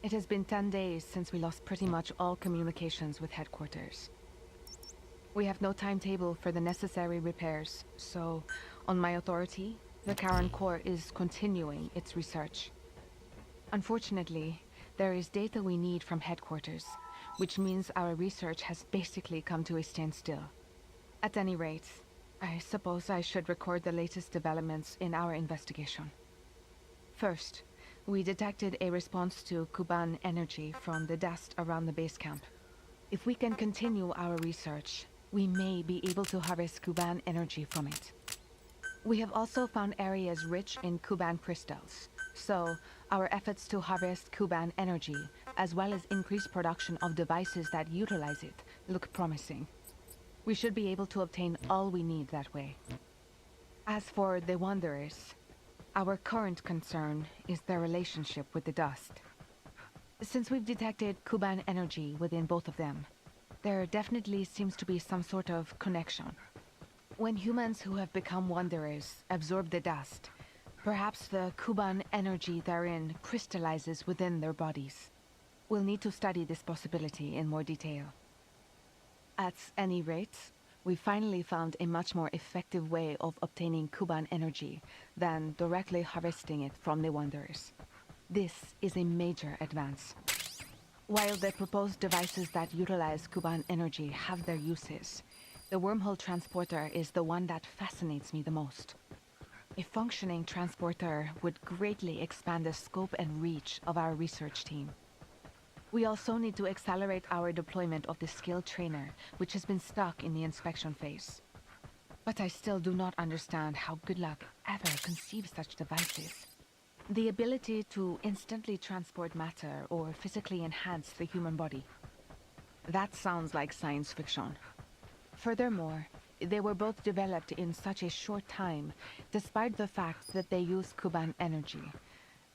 S10: It has been 10 days since we lost pretty much all communications with headquarters. We have no timetable for the necessary repairs, so, on my authority, the Karen Corps is continuing its research. Unfortunately, there is data we need from headquarters, which means our research has basically come to a standstill. At any rate, I suppose I should record the latest developments in our investigation. First, we detected a response to Kuban energy from the dust around the base camp. If we can continue our research, we may be able to harvest Kuban energy from it. We have also found areas rich in Kuban crystals, so our efforts to harvest Kuban energy, as well as increase production of devices that utilize it, look promising. We should be able to obtain all we need that way. As for the Wanderers, our current concern is their relationship with the dust. Since we've detected Kuban energy within both of them, there definitely seems to be some sort of connection. When humans who have become Wanderers absorb the dust, perhaps the Kuban energy therein crystallizes within their bodies. We'll need to study this possibility in more detail. At any rate, we finally found a much more effective way of obtaining Kuban energy than directly harvesting it from the Wanderers. This is a major advance. While the proposed devices that utilize Kuban energy have their uses, the wormhole transporter is the one that fascinates me the most. A functioning transporter would greatly expand the scope and reach of our research team. We also need to accelerate our deployment of the skilled trainer, which has been stuck in the inspection phase. But I still do not understand how Good Luck ever conceived such devices. The ability to instantly transport matter or physically enhance the human body. That sounds like science fiction. Furthermore, they were both developed in such a short time, despite the fact that they use Kuban energy,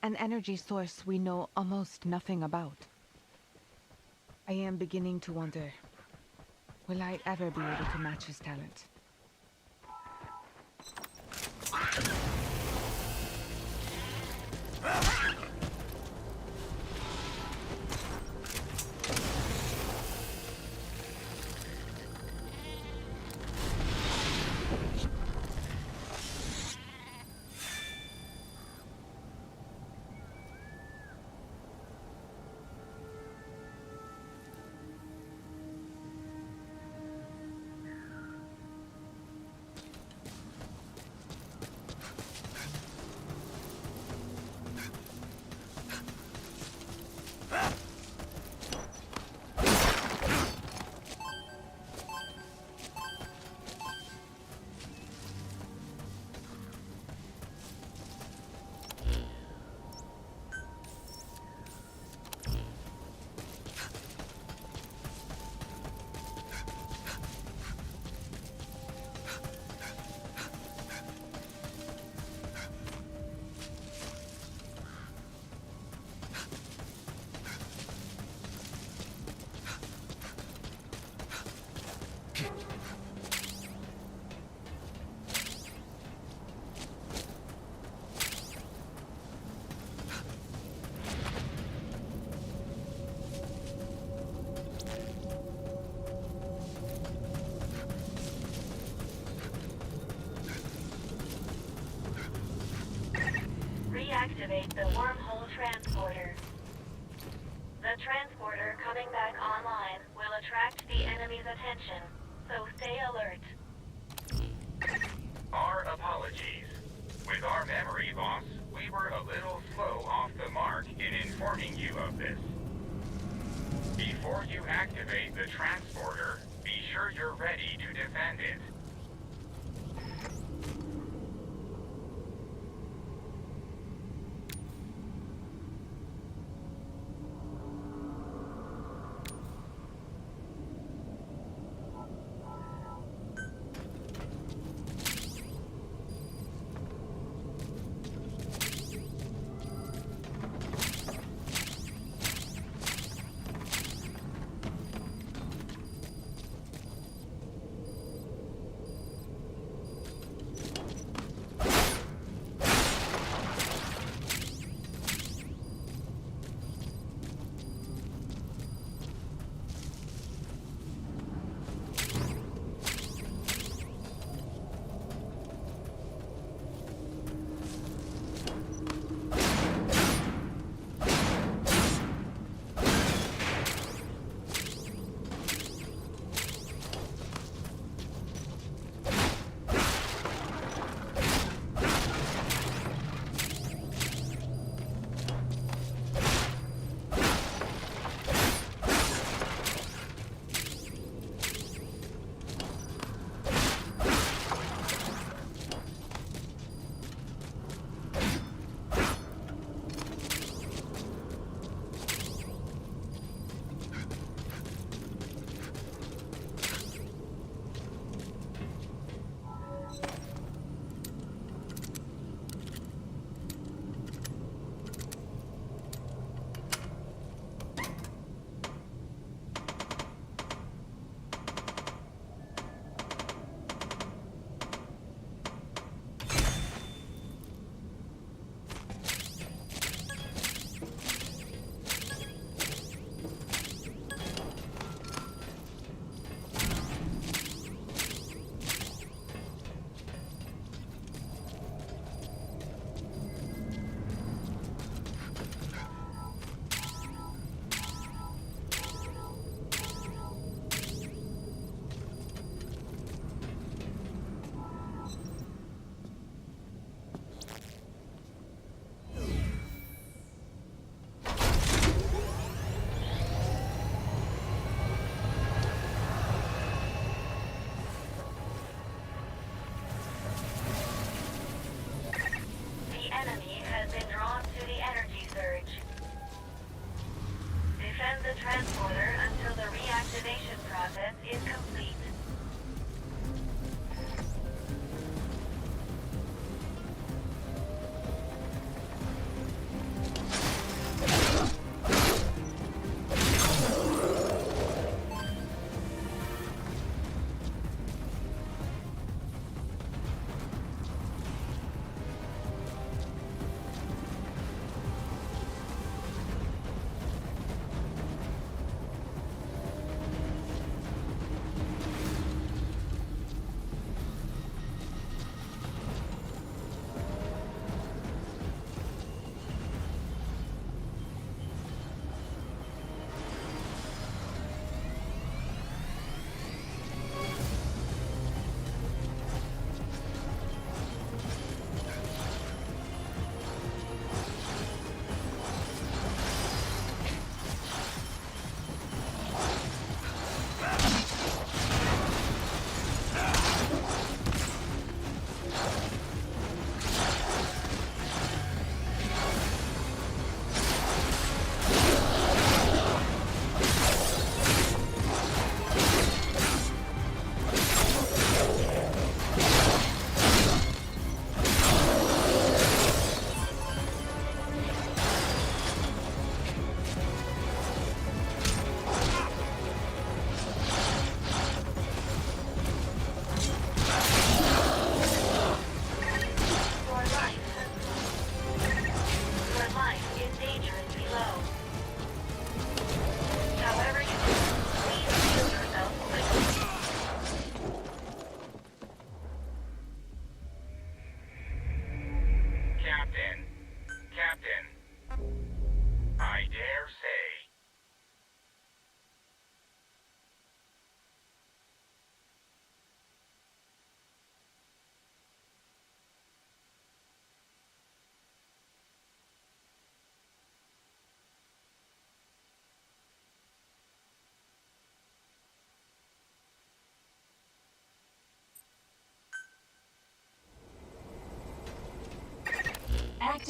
S10: an energy source we know almost nothing about. I am beginning to wonder, will I ever be able to match his talent?
S8: Reactivate the wormhole transporter. The transporter coming back online will attract the enemy's attention, so stay alert.
S9: Our apologies. With our memory loss, we were a little slow off the mark in informing you of this. Before you activate the transporter, be sure you're ready to defend it.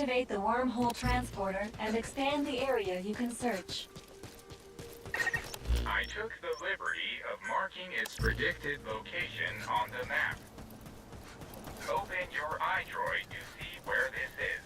S8: Reactivate the wormhole transporter and expand the area you can search.
S9: I took the liberty of marking its predicted location on the map. Open your iDroid to see where this is.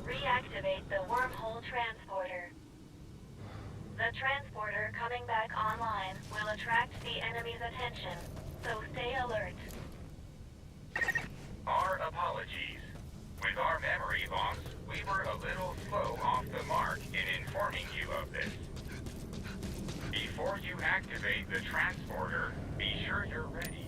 S8: Reactivate the wormhole transporter. The transporter coming back online will attract the enemy's attention, so stay alert.
S9: Our apologies. With our memory loss, we were a little slow off the mark in informing you of this. Before you activate the transporter, be sure you're ready.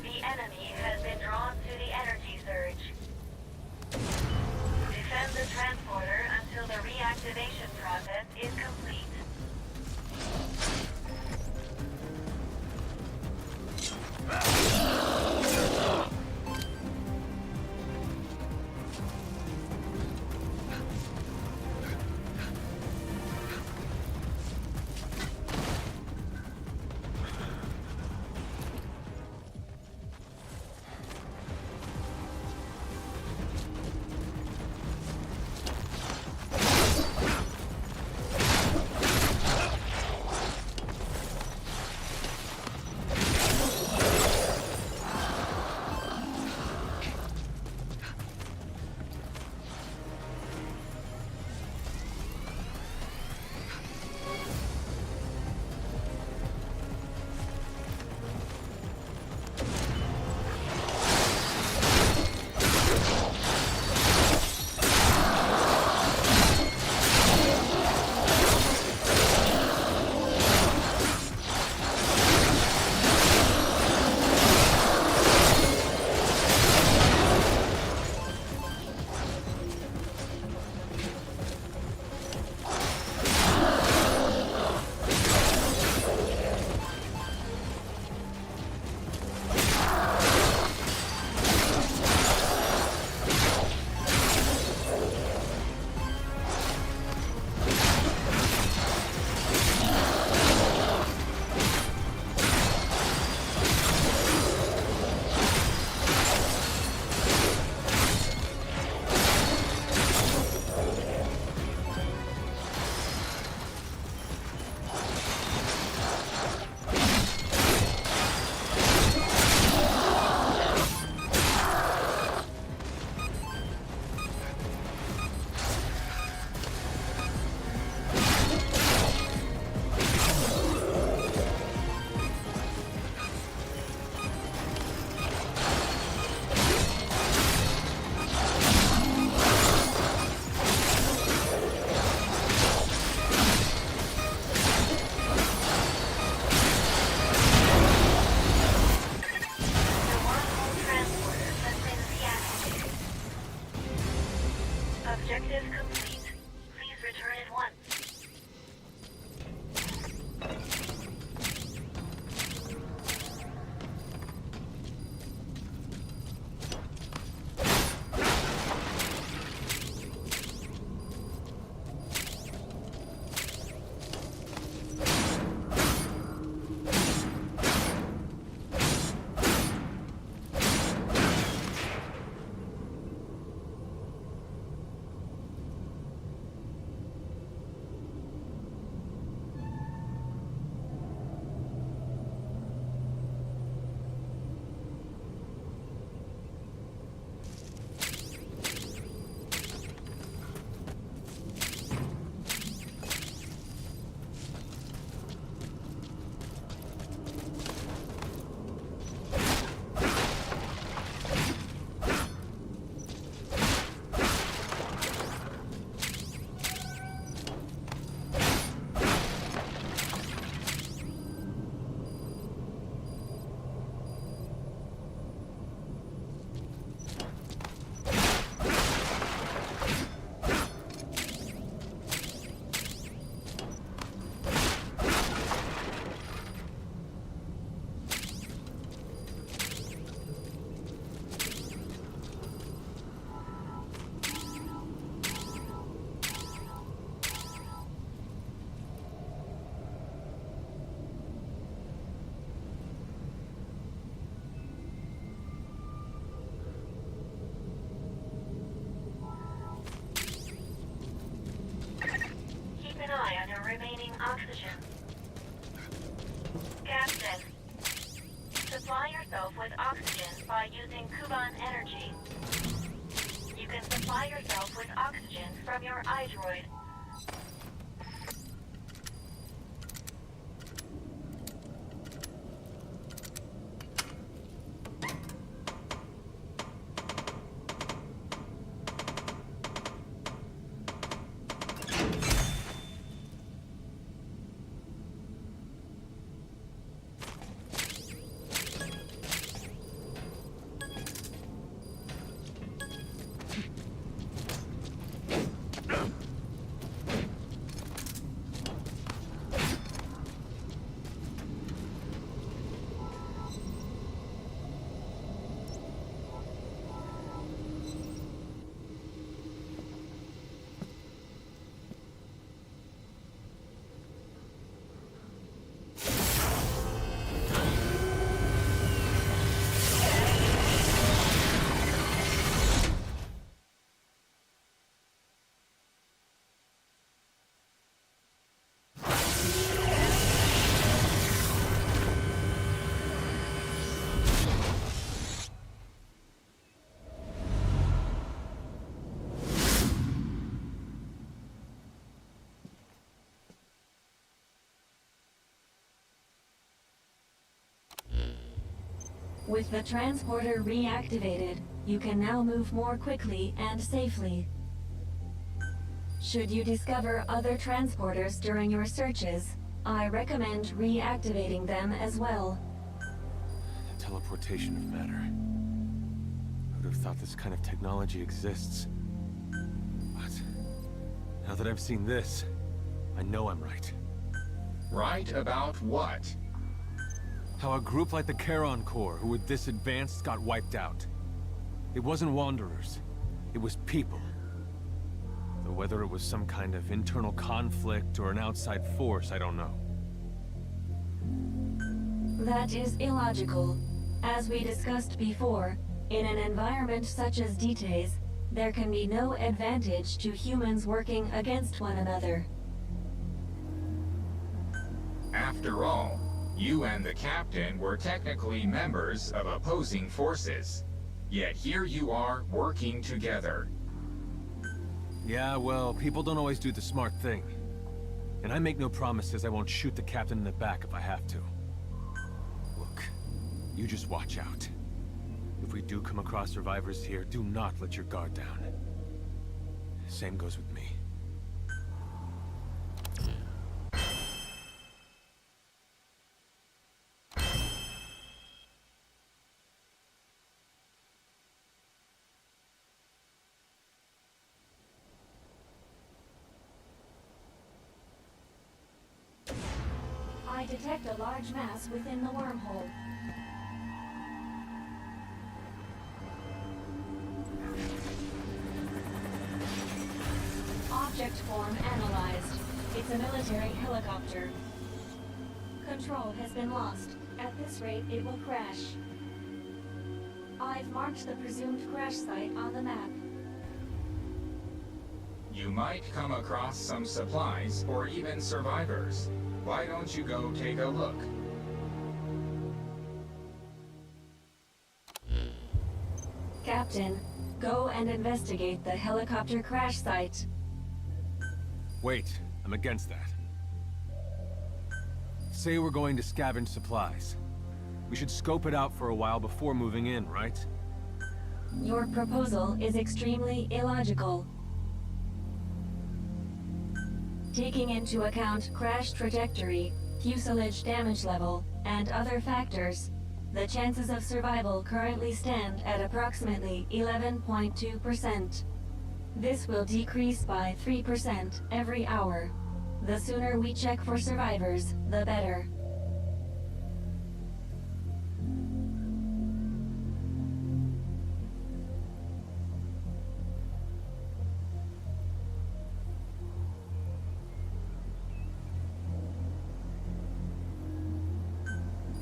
S8: The enemy has been drawn to the energy surge. Defend the transporter until the reactivation process is complete. Objective complete. Please return at once. Remaining oxygen. Captain, supply yourself with oxygen by using Kuban energy. You can supply yourself with oxygen from your iDroid. With the transporter reactivated, you can now move more quickly and safely. Should you discover other transporters during your searches, I recommend reactivating them as well.
S1: Teleportation of matter. I would have thought this kind of technology exists. But now that I've seen this, I know I'm right.
S9: Right about what?
S1: How a group like the Charon Corps, who were this advanced, got wiped out. It wasn't Wanderers. It was people. Though whether it was some kind of internal conflict or an outside force, I don't know.
S8: That is illogical. As we discussed before, in an environment such as Ditae's, there can be no advantage to humans working against one another.
S9: After all, you and the captain were technically members of opposing forces. Yet here you are working together.
S1: Yeah, well, people don't always do the smart thing. And I make no promises I won't shoot the captain in the back if I have to. Look, you just watch out. If we do come across survivors here, do not let your guard down. Same goes with me.
S8: detect a large mass within the wormhole. Object form analyzed. It's a military helicopter. Control has been lost. At this rate, it will crash. I've marked the presumed crash site on the map.
S9: You might come across some supplies or even survivors. Why don't you go take a look?
S8: Captain, go and investigate the helicopter crash site.
S1: Wait, I'm against that. Say we're going to scavenge supplies. We should scope it out for a while before moving in, right?
S8: Your proposal is extremely illogical. Taking into account crash trajectory, fuselage damage level, and other factors, the chances of survival currently stand at approximately 11.2%. This will decrease by 3% every hour. The sooner we check for survivors, the better.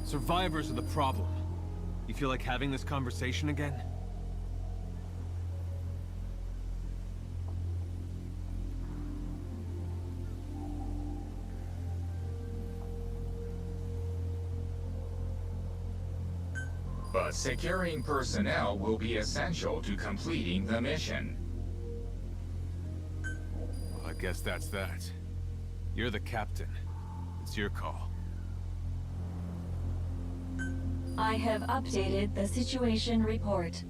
S1: Survivors are the problem. You feel like having this conversation again?
S9: But securing personnel will be essential to completing the mission.
S1: Well, I guess that's that. You're the captain. It's your call.
S8: I have updated the situation report.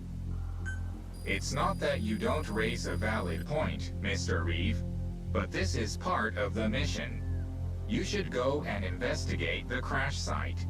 S9: It's not that you don't raise a valid point, Mr. Reeve, but this is part of the mission. You should go and investigate the crash site.